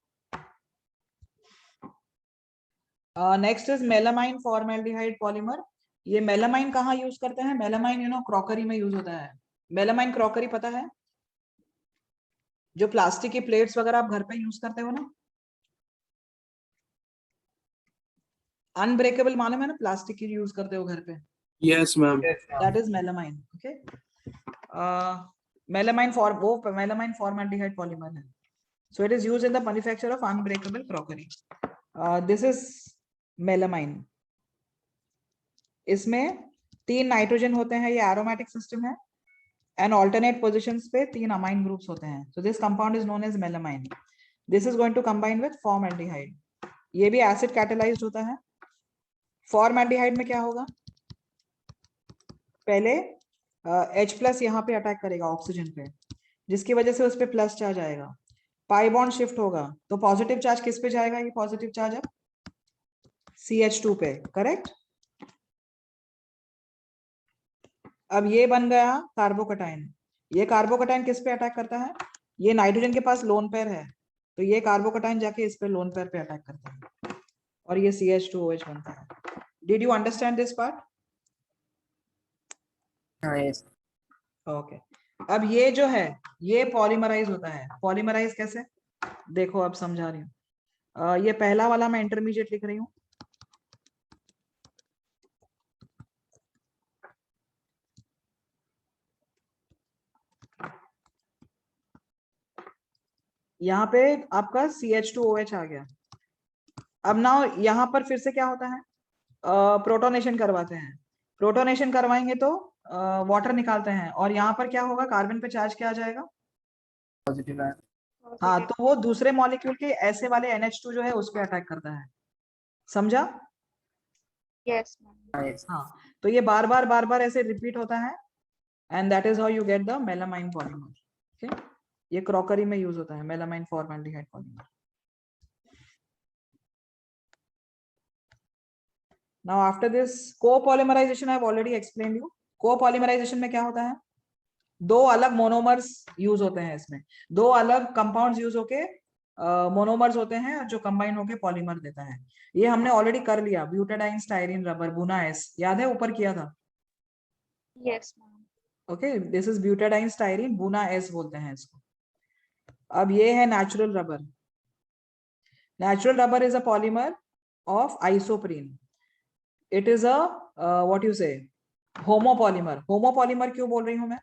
Next is melamine formaldehyde polymer. ये melamine कहाँ यूज करते हैं? melamine क्रॉकरी में यूज होता है. melamine क्रॉकरी पता है, जो प्लास्टिक की प्लेट्स वगैरह आप घर पे यूज करते हो ना, अनब्रेकेबल मालूम है ना, प्लास्टिक की यूज करते हो घर पे, yes ma'am. Yes, ma'am. that is melamine. Okay. Melamine formaldehyde polymer है. So it is used in the manufacture of unbreakable crockery. This is melamine. इसमें 3 नाइट्रोजन होते हैं, ये एरोमेटिक सिस्टम है, एंड ऑल्टरनेट पोजीशंस पे 3 अमाइन ग्रुप्स होते हैं. So this compound is known as melamine. This is going to combine with formaldehyde. ये भी एसिड कैटालाइज्ड होता है. फॉर्मल्डिहाइड में क्या होगा, पहले H+ यहाँ पे अटैक करेगा ऑक्सीजन पे, जिसकी वजह से उस पे प्लस चार्ज आएगा, पाई बॉन्ड शिफ्ट होगा, तो पॉजिटिव चार्ज किस पे जाएगा, ये पॉजिटिव चार्ज अब CH2 पे. करेक्ट. अब ये बन गया कार्बोकटायन. ये कार्बोकटायन किस पे अटैक करता है, ये नाइट्रोजन के पास लोन पेयर है, तो ये कार्बोकटायन जाके इस पे लोन पेयर पे अटैक करता है और ये CH2OH बनता है. Did you understand this part? हाँ, yes, ओके. अब ये जो है ये पॉलीमराइज होता है. पॉलीमराइज कैसे, देखो अब समझा रही हूँ. ये पहला वाला मैं इंटरमीडिएट लिख रही हूँ. यहाँ पे आपका CH2OH आ गया। अब ना यहाँ पर फिर से क्या होता है, प्रोटोनेशन करवाते हैं। प्रोटोनेशन करवाएंगे तो वाटर निकालते हैं, और यहाँ पर क्या होगा, कार्बन पे चार्ज क्या आ जाएगा, पॉजिटिव है। हाँ, Positive. तो वो दूसरे मॉलिक्यूल के ऐसे वाले NH2 जो है उस पे अटैक करता है। समझा? Yes, ma'am. हाँ, yes. हाँ, तो ये बार बार ऐसे रिपीट होता है, and that is how you get the melamine polymer. Okay, ये क्रॉकरी में यूज होता है, melamine formaldehyde polymer. Now after this copolymerization, I have already explained you. Copolymerization में क्या होता है, दो अलग मोनोमर्स यूज होते हैं इसमें, दो अलग कंपाउंड्स यूज होके मोनोमर्स होते हैं जो कंबाइन होके पॉलीमर देता है। ये हमने ऑलरेडी कर लिया, ब्यूटाडाइन स्टाइरिन रबर बुना एस, याद है ऊपर किया था। Yes, ma'am. Okay, this is butadiene styrene बुना एस बोलते हैं इसको। अब ये है natural rubber. Natural rubber is a polymer of isoprene. It is a what you से होमोपॉलीमर। होमोपॉलीमर क्यों बोल रही हूं मैं,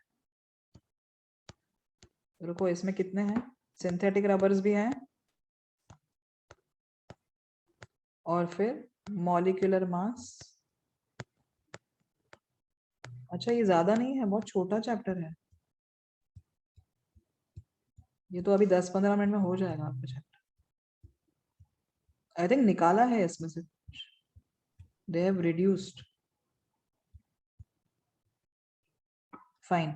रुको, इसमें कितने हैं, सिंथेटिक रबर्स भी हैं और फिर मॉलिक्यूलर मास। अच्छा, ये ज्यादा नहीं है, बहुत छोटा चैप्टर है ये, तो अभी 10-15 मिनट में हो जाएगा आपका चैप्टर। आई थिंक निकाला है इसमें से, they have reduced. Fine,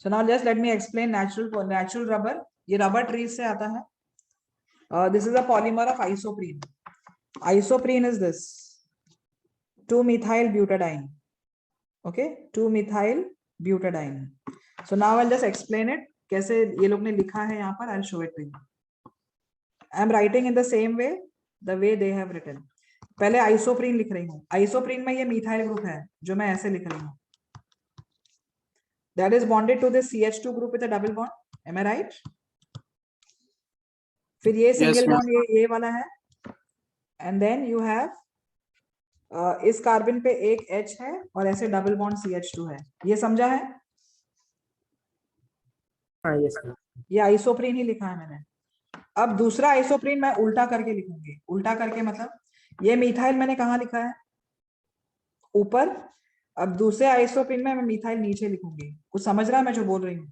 so now just let me explain natural rubber. ये रबर ट्रीज से आता है। This is a polymer of isoprene. Isoprene is this 2-methyl butadiene. Okay, 2-methyl butadiene. So now I'll just explain it. कैसे ये लोग ने लिखा है यहाँ पर, I'll show it to you. I'm writing in the same way, the way they have written. पहले isoprene लिख रही हूँ। isoprene में ये methyl group है जो मैं ऐसे लिख रही हूँ। That is bonded to this CH2 group with a double bond. Am I right? फिर ये single bond ये वाला है, and then you have इस कार्बन पे एक H है और ऐसे डबल बॉन्ड CH2 है। ये समझा है? हाँ, yes, ma'am. ये आइसोप्रीन ही लिखा है मैंने। अब दूसरा आइसोप्रीन मैं उल्टा करके लिखूंगी। उल्टा करके मतलब ये मिथाइल मैंने कहाँ लिखा है, ऊपर। अब दूसरे आइसोप्रीन में मैं मिथाइल नीचे लिखूंगी। कुछ समझ रहा है मैं जो बोल रही हूँ?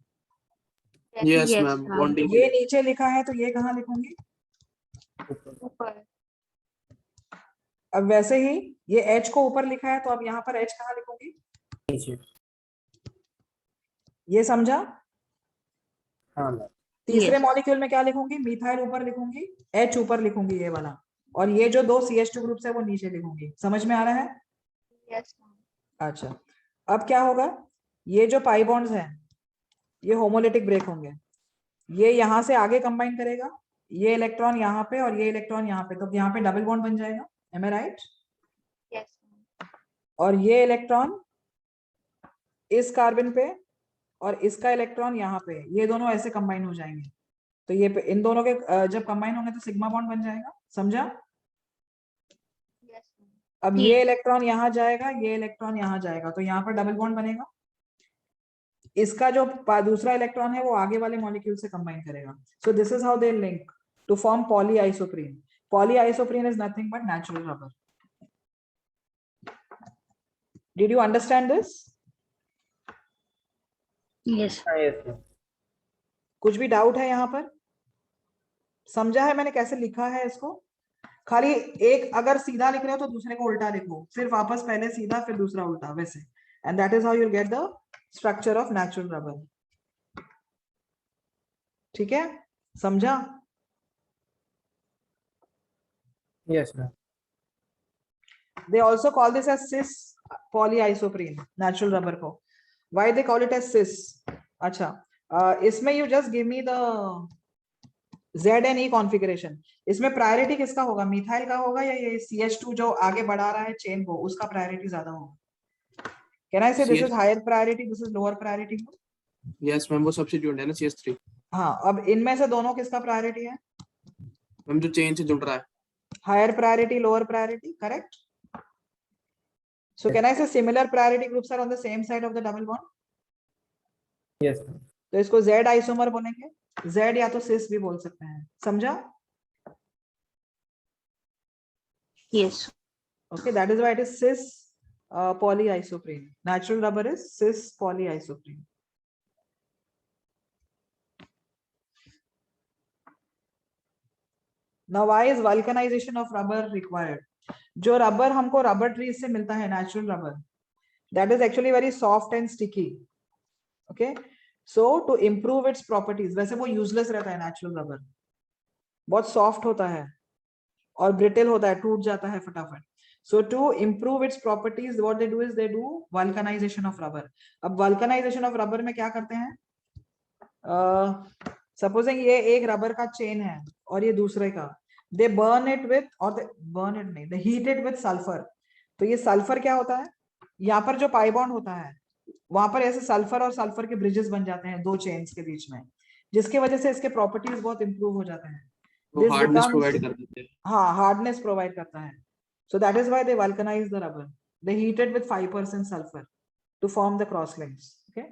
Yes Yes, ma'am, ma'am. Bonding के ये लिए। नीचे लिखा है तो ये कहाँ लिखूंगी? ऊपर. अब वैसे ही ये H को ऊपर लिखा है तो अब यहाँ पर H कहाँ लिखूंगी? नीचे। ये समझा? हाँ, ma'am. तीसरे Yes. मॉलिक्यूल में क्या लिखूंगी? मिथाइल ऊपर लिखूंगी, H ऊपर लिखूंगी ये वाला, और ये जो दो CH2 ग्रुप्स है वो नीचे लिखूंगी। समझ में आ रहा है? Yes, ma'am. अच्छा, अब क्या होगा, ये जो पाई बॉन्ड्स हैं ये होमोलिटिक ब्रेक होंगे। ये यहाँ से आगे कंबाइन करेगा, ये इलेक्ट्रॉन यहाँ पे और ये इलेक्ट्रॉन यहाँ पे, तो यहाँ पे डबल बॉन्ड बन जाएगा। M I right? Yes, ma'am. और ये इलेक्ट्रॉन इस कार्बन पे और इसका इलेक्ट्रॉन यहाँ पे, ये दोनों ऐसे कंबाइन हो जाएंगे। तो ये इन दोनों के जब कंबाइन होंगे तो सिग्मा बॉन्ड बन जाएगा। समझा? Yes, ma'am. अब ये इलेक्ट्रॉन यहाँ जाएगा, ये इलेक्ट्रॉन यहाँ जाएगा, तो यहाँ पर डबल बॉन्ड बनेगा। इसका जो दूसरा इलेक्ट्रॉन है वो आगे वाले मॉलिक्यूल से कंबाइन करेगा। So this is how they link to form polyisoprene. Polyisoprene is nothing but natural rubber. Did you understand this? Yes. हाँ, yes, ma'am. कुछ भी डाउट है यहाँ पर? समझा है मैंने कैसे लिखा है इसको? खाली एक अगर सीधा लिख रहे हो तो दूसरे को उल्टा लिखो, फिर वापस पहले सीधा फिर दूसरा उल्टा, वैसे। And that is how you get the structure of natural rubber. ठीक है, समझा? Yes, ma'am. They also call this as cis polyisoprene, natural rubber को। Why they call it as cis? अच्छा, इसमें you just give me the Z and E configuration। इसमें priority किसका होगा, methyl का होगा या ये CH2 जो आगे बढ़ा रहा है चेन को, उसका प्रायोरिटी ज्यादा होगा? Can I say this is higher priority, this is lower priority? Yes ma'am, वो सब्स्टिट्यूएंट है ना CH3। हाँ, अब इनमें से दोनों किसका प्रायोरिटी है? मैम जो चेन से जुड़ रहा है। Higher priority, lower priority, correct? So can I say similar priority groups are on the same side of the double bond? Yes, ma'am. तो इसको Z आइसोमर बोलेंगे, Z या तो सिस भी बोल सकते हैं, समझा? Yes. Okay, that is why it is cis polyisoprene. Natural rubber is cis polyisoprene. Now, why is vulcanization of rubber required? जो रबर हमको रबर ट्री से मिलता है, natural rubber, that is actually very soft and sticky. Okay, so to improve its properties, वैसे वो useless रहता है natural rubber, बहुत सॉफ्ट होता है और ब्रिटल होता है, टूट जाता है फटाफट. So to improve its properties, what they do is they do vulcanization of rubber. अब vulcanization of rubber में क्या करते हैं? Supposing ये एक रबर का चेन है और ये दूसरे का, they burn it with, और burn it नहीं, they heat it with sulfur. तो ये सल्फर क्या होता है? यहाँ पर जो पाई बॉन्ड होता है, वहां पर ऐसे सल्फर और सल्फर के ब्रिजेस बन जाते हैं दो चेन्स के बीच में, जिसकी वजह से इसके प्रॉपर्टीज बहुत इंप्रूव हो जाते हैं. वो हार्डनेस प्रोवाइड कर देते हैं. हाँ, हार्डनेस प्रोवाइड करता है. So that is why they vulcanize the rubber. They heat it with 5% sulfur to form the cross links. Okay.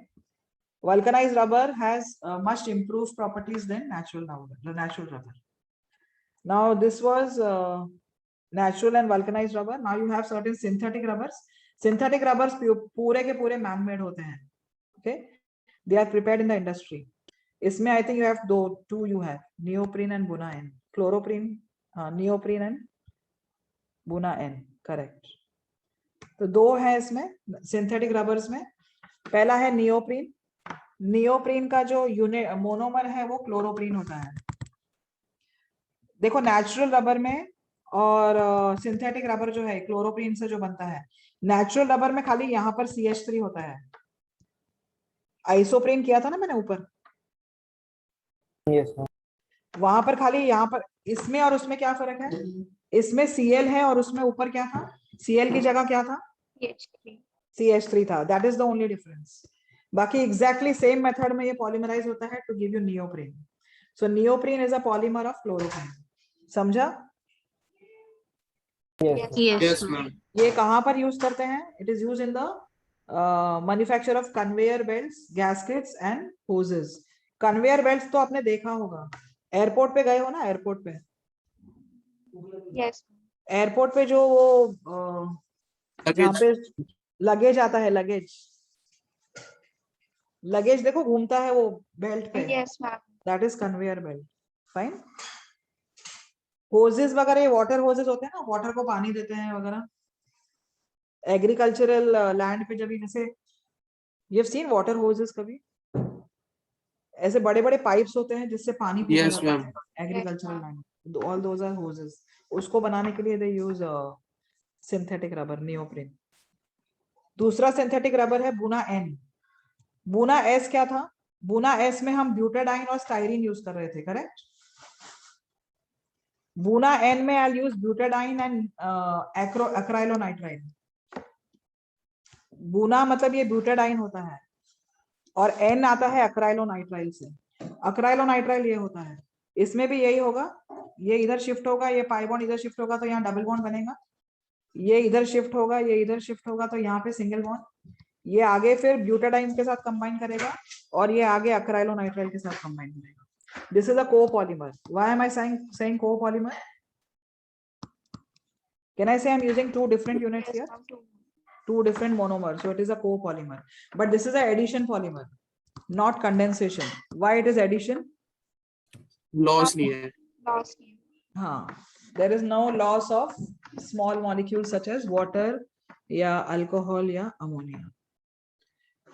Vulcanized rubber has much improved properties than natural rubber. Now this was natural and vulcanized rubber. Now you have certain synthetic rubbers. Synthetic rubbers पूरे के पूरे man-made होते हैं. Okay. They are prepared in the industry. इसमें I think you have two you have, neoprene and Buna N. Chloroprene, neoprene and Buna N, correct. तो दो है इसमें सिंथेटिक रबर्स में. पहला है नियोप्रीन. नियोप्रीन का जो यूनिट मोनोमर है वो क्लोरोप्रीन होता है. देखो नेचुरल रबर में और सिंथेटिक रबर जो है क्लोरोप्रीन से जो बनता है, नेचुरल रबर में खाली यहाँ पर CH3 होता है. आइसोप्रीन किया था ना मैंने ऊपर, Yes, sir. वहां पर खाली यहाँ पर, इसमें और उसमें क्या फर्क है? इसमें Cl है और उसमें ऊपर क्या था? Cl की जगह क्या था? CH3. CH3 था. That is the only difference. बाकी exactly same method में ये polymerize होता है to give you neoprene. So neoprene is a polymer of chloroprene. समझा? Yes, sir. Yes, ma'am. ये कहाँ पर यूज करते हैं? It is used in the manufacture of conveyor belts, gaskets and hoses. Conveyor belts तो आपने देखा होगा. एयरपोर्ट पे गए हो ना, एयरपोर्ट पे. Yes. एयरपोर्ट पे जो वो जहाँ पे लगेज आता है, लगेज देखो घूमता है वो बेल्ट पे. Yes, ma'am. That is conveyor belt. Fine. Hoses वगैरह, वाटर होजेस होते हैं ना, वाटर को पानी देते हैं वगैरह. एग्रीकल्चरल लैंड पे जब जैसे you have seen water hoses, कभी ऐसे बड़े बड़े पाइप्स होते हैं जिससे पानी फेंका Yes, जाता ma'am. है agricultural land. All those are hoses. उसको बनाने के लिए they use synthetic rubber, neoprene. दूसरा सिंथेटिक रबर है बुना एन. बुना एस क्या था? बुना एस में हम ब्यूटाडाइन और स्टाइरिन यूज कर रहे थे, करेक्ट. बुना एन में आई यूज ब्यूटाडाइन एंड एक्राइलोनाइट्राइल. बुना मतलब ये ब्यूटाडाइन होता है और एन आता है एक्राइलोनाइट्राइल से. एक्राइलोनाइट्राइल ये होता है. इसमें भी यही होगा, ये इधर शिफ्ट होगा, ये पाई बॉन्ड इधर शिफ्ट होगा तो यहाँ डबल बॉन्ड बनेगा. ये इधर शिफ्ट होगा, ये इधर शिफ्ट होगा तो यहाँ पे सिंगल बॉन्ड. ये आगे फिर ब्यूटाडाइन के साथ कंबाइन करेगा और ये आगे एक्राइलोनाइट्राइल के साथ कंबाइन करेगा. This is a copolymer. Why am I saying copolymer? Can I say I am using two different units Yes, here, ma'am. two different monomers, so it is a copolymer. But this is a addition polymer, not condensation. Why it is addition? Loss नहीं है. Lost. हाँ, there is no loss of small molecules such as water या alcohol या ammonia.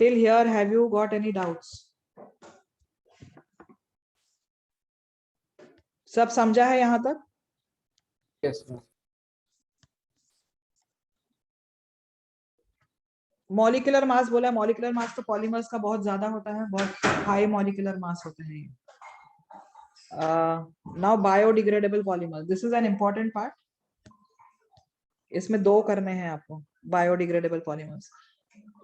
Till here, have you got any doubts? सब समझा है यहाँ तक? Yes, sir. मॉलिक्यूलर मास बोला. मॉलिक्यूलर मास तो पॉलीमर्स का बहुत ज्यादा होता है, बहुत हाई मॉलिक्यूलर मास होते हैं. Now biodegradable polymer, this is an important part. इसमें दो करने हैं आपको. Biodegradable polymers,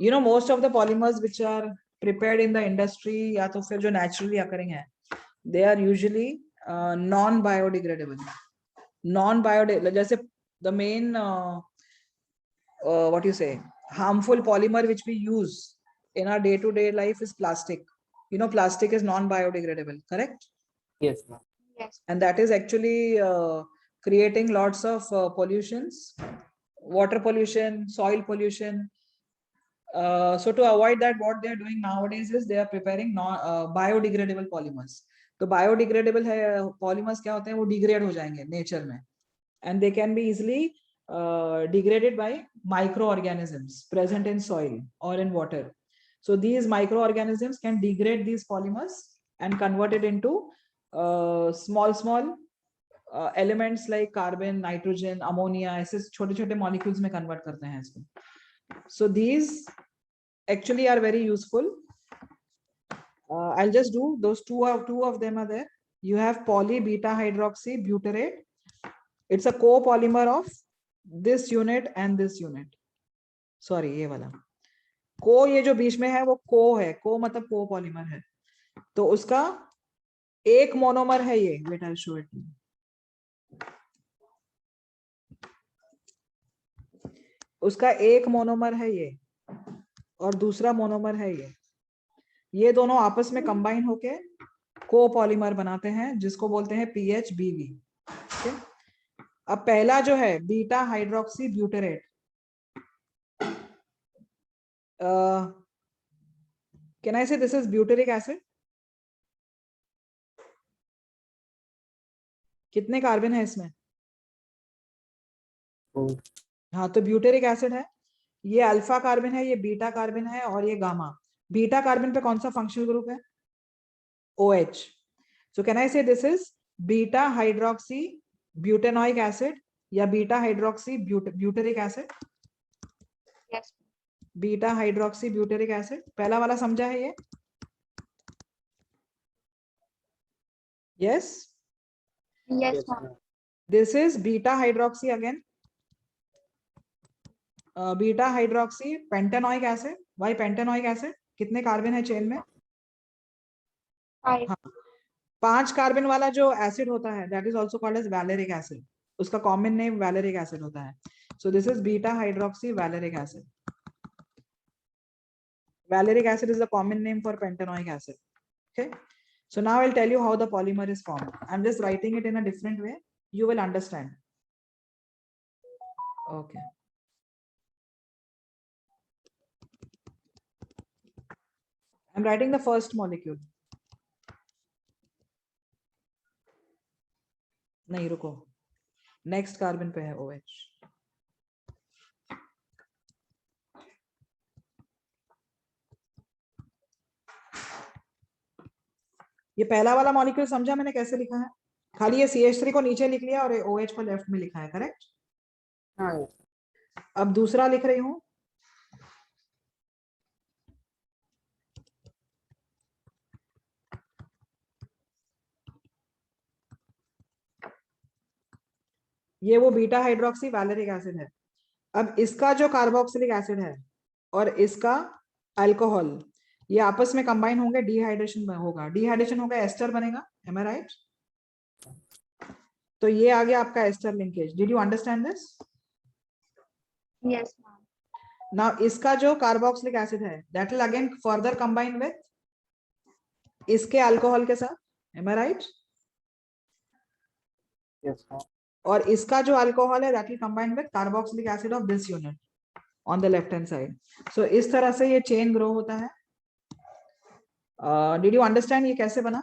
you know most of the polymers which are prepared in the industry या तो फिर जो नेचुरली अकरिंग है, they are usually non biodegradable. Non biodegradable जैसे the main what you say harmful polymer which we use in our day-to-day life is plastic. You know, plastic is non-biodegradable, correct? Yes, ma'am. Yes. And that is actually creating lots of pollutions, water pollution, soil pollution. So to avoid that, what they are doing nowadays is they are preparing biodegradable polymers. तो biodegradable है polymers क्या होते हैं, वो degrade हो जाएंगे nature में, and they can be easily degraded by microorganisms present in soil or in water. So these microorganisms can degrade these polymers and convert it into small elements like carbon, nitrogen, ammonia, ऐसे छोटे छोटे molecules में convert करते हैं इसको. So these actually are very useful. I'll just do those two of them are there. You have poly beta hydroxy butyrate. It's a copolymer of this unit and this unit. Sorry, ये वाला को, ये जो बीच में है वो को है, को मतलब कोपॉलीमर है. तो उसका एक मोनोमर है ये. Wait, I'll show it. उसका एक मोनोमर है ये और दूसरा मोनोमर है ये दोनों आपस में कंबाइन होके कोपॉलीमर बनाते हैं जिसको बोलते हैं PHBV. okay? अब पहला जो है beta hydroxy ब्यूटेरेट, can I say this is butyric acid? कितने कार्बन है इसमें? हाँ, तो ब्यूटेरिक एसिड है. ये अल्फा कार्बन है, ये बीटा कार्बन है और ये गामा. बीटा कार्बन पे कौन सा फंक्शनल ग्रुप है? OH. So can I say this is beta hydroxy butanoic acid या beta hydroxy butyric acid? Yes. Beta hydroxy butyric acid. पहला वाला समझा है ये? Yes. Yes, ma'am. This is beta hydroxy again. Beta hydroxy pentanoic acid. Why pentanoic acid? कितने carbon है chain में? 5. हाँ, 5 कार्बन वाला जो एसिड होता है that is also called as valeric acid. उसका कॉमन नेम valeric acid होता है. So this is beta hydroxy valeric acid. Valeric acid is the common name for pentanoic acid. Okay. So now I'll tell you how the polymer is formed. I'm just writing it in a different way. You will understand. Okay. I'm writing the first molecule. नहीं रुको. Next carbon पे है OH. ये पहला वाला molecule समझा मैंने कैसे लिखा है? खाली ये CH3 को नीचे लिख लिया और OH को लेफ्ट में लिखा है, करेक्ट? हाँ. अब दूसरा लिख रही हूं. ये वो बीटा हाइड्रोक्सी वैलेरिक एसिड है. अब इसका जो कार्बोक्सिलिक एसिड है और इसका अल्कोहल, ये आपस में कंबाइन होंगे, डिहाइड्रेशन होगा. डिहाइड्रेशन होगा, एस्टर बनेगा. Am I right? तो ये आ गया आपका ester linkage. Did you understand this? Yes, ma'am. Now इसका जो कार्बोक्सिलिक एसिड है that will again further combine with इसके अल्कोहल के साथ. Am I right? Yes, ma'am. और इसका जो अल्कोहल है that will combine with carboxylic acid of this unit on the left hand side. So इस तरह से ये चेन ग्रो होता है. डिड यू अंडरस्टैंड ये कैसे बना?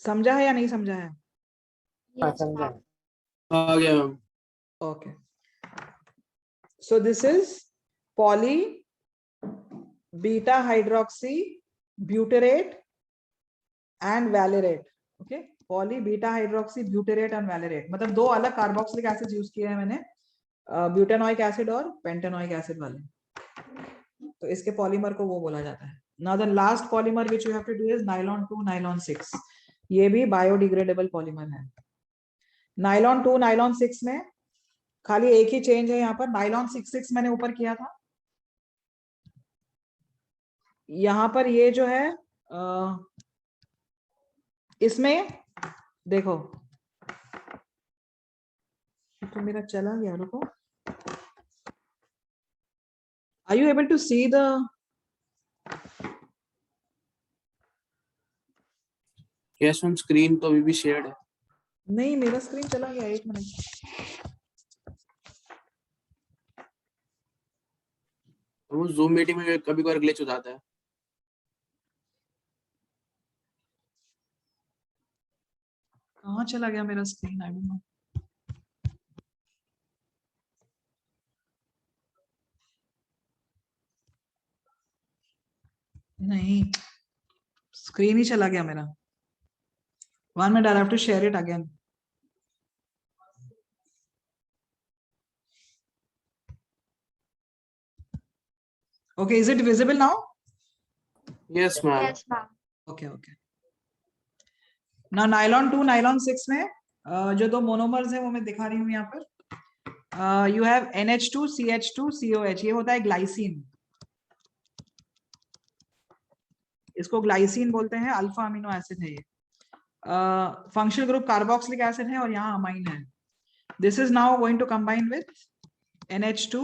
समझा है या नहीं समझा है? हाँ, Yes, समझा. ma'am. आ गया ma'am. Okay. So this is poly beta hydroxy butyrate and valerate. Okay. Poly beta hydroxy butyrate and valerate. मतलब दो अलग कार्बोक्सिलिक एसिड यूज किए हैं मैंने, ब्यूटेनोइक एसिड और पेंटेनोइक एसिड वाले. तो इसके पॉलीमर को वो बोला जाता है. Now the last polymer which you have to do is nylon 2 nylon 6. ये भी बायोडिग्रेडेबल पॉलीमर है. नाइलॉन 2 नाइलॉन 6 में खाली एक ही चेंज है. यहाँ पर नाइलॉन 6 मैंने ऊपर किया था. यहाँ पर ये जो है इसमें देखो, तो मेरा चला गया, रुको. Are you able to see the? Yes ma'am, screen तो अभी भी शेयर्ड है। नहीं, मेरा स्क्रीन चला गया, 1 मिनट। वो जूम मीटिंग में कभी कभार ग्लिच हो जाता है। कहाँ चला गया मेरा स्क्रीन? I don't no. नहीं, स्क्रीन ही चला गया मेरा। 1 minute, I'll have to share it again. Okay, is it visible now? Yes ma'am. Yes, ma'am. Okay, okay. Now nylon 2, nylon 6 में जो दो मोनोमर्स है वो मैं दिखा रही हूँ यहाँ पर। You have NH2, CH2, COH, ये होता है ग्लाइसिन। इसको ग्लाइसिन बोलते हैं, अल्फा अमीनो एसिड है ये। फंक्शनल ग्रुप कार्बोक्सिलिक एसिड है और यहाँ अमाइन है। This is now going to combine with NH2,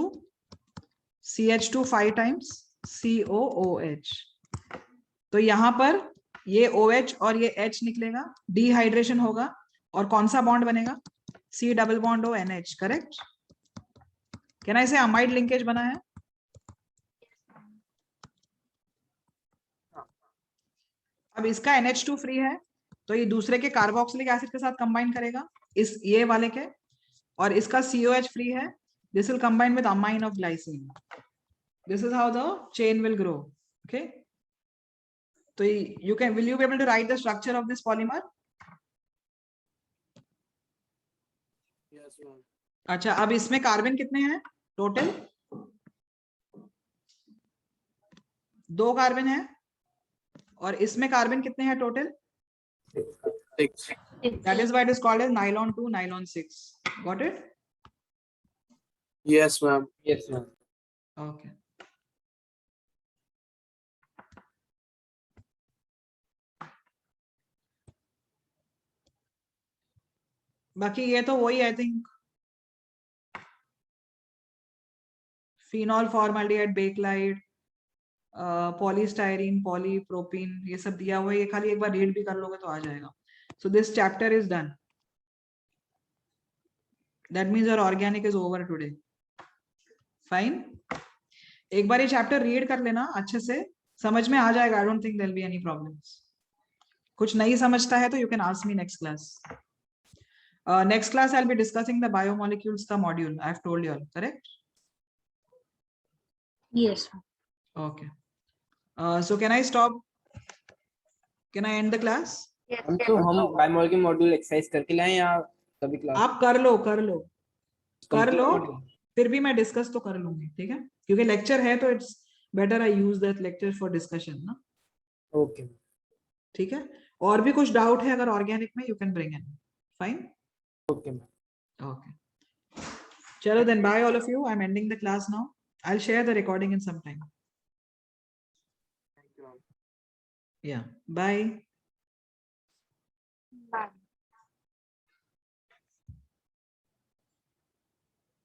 CH2 5 times, COOH। तो यहाँ पर ये OH और ये H निकलेगा, डिहाइड्रेशन होगा और कौन सा बॉन्ड बनेगा? C double bond O NH, correct? Can I से अमाइड लिंकेज बना है? अब इसका NH2 फ्री है तो ये दूसरे के कार्बोक्सिलिक एसिड के साथ कंबाइन करेगा, इस ये वाले के, और इसका COH फ्री है, this will combine with amine of glycine. This is how the chain will grow. Okay, तो you can, will you be able to write the structure of this polymer? Yes ma'am. अच्छा, अब इसमें carbon कितने हैं total? 2 carbon है, और इसमें carbon कितने हैं total? 6। That is why it is called as nylon 2, nylon 6. Got it? Yes ma'am. Yes, ma'am. Okay. बाकी ये तो वही, I think phenol formaldehyde, bakelite, polystyrene, polypropene, ये सब दिया हुआ है, ये खाली एक बार रीड भी कर लोगे तो आ जाएगा। So this chapter is done. That means your organic is over today. Fine, एक बार ये चैप्टर रीड कर लेना अच्छे से, समझ में आ जाएगा। I don't think there will be any problems. कुछ नहीं समझता है तो you can ask me next class. Next class I will be discussing the biomolecules का module. I have told you all, correct? Yes, ma'am. Okay. So can I stop? Can I end the class? Yes, हम yes. तो हम biomolecule module exercise करके लाए या कभी class आप कर लो, मॉड्यूल? फिर भी मैं डिस्कस तो कर लूंगी, ठीक है? क्योंकि लेक्चर है तो it's better I use that lecture for discussion ना। ओके, ठीक है, और भी कुछ डाउट है अगर ऑर्गेनिक में, you can bring in. Fine, okay ma'am. Okay, चलो then, bye all of you. I am ending the class now. I will share the recording in some time. Thank you ma'am. Yeah, bye.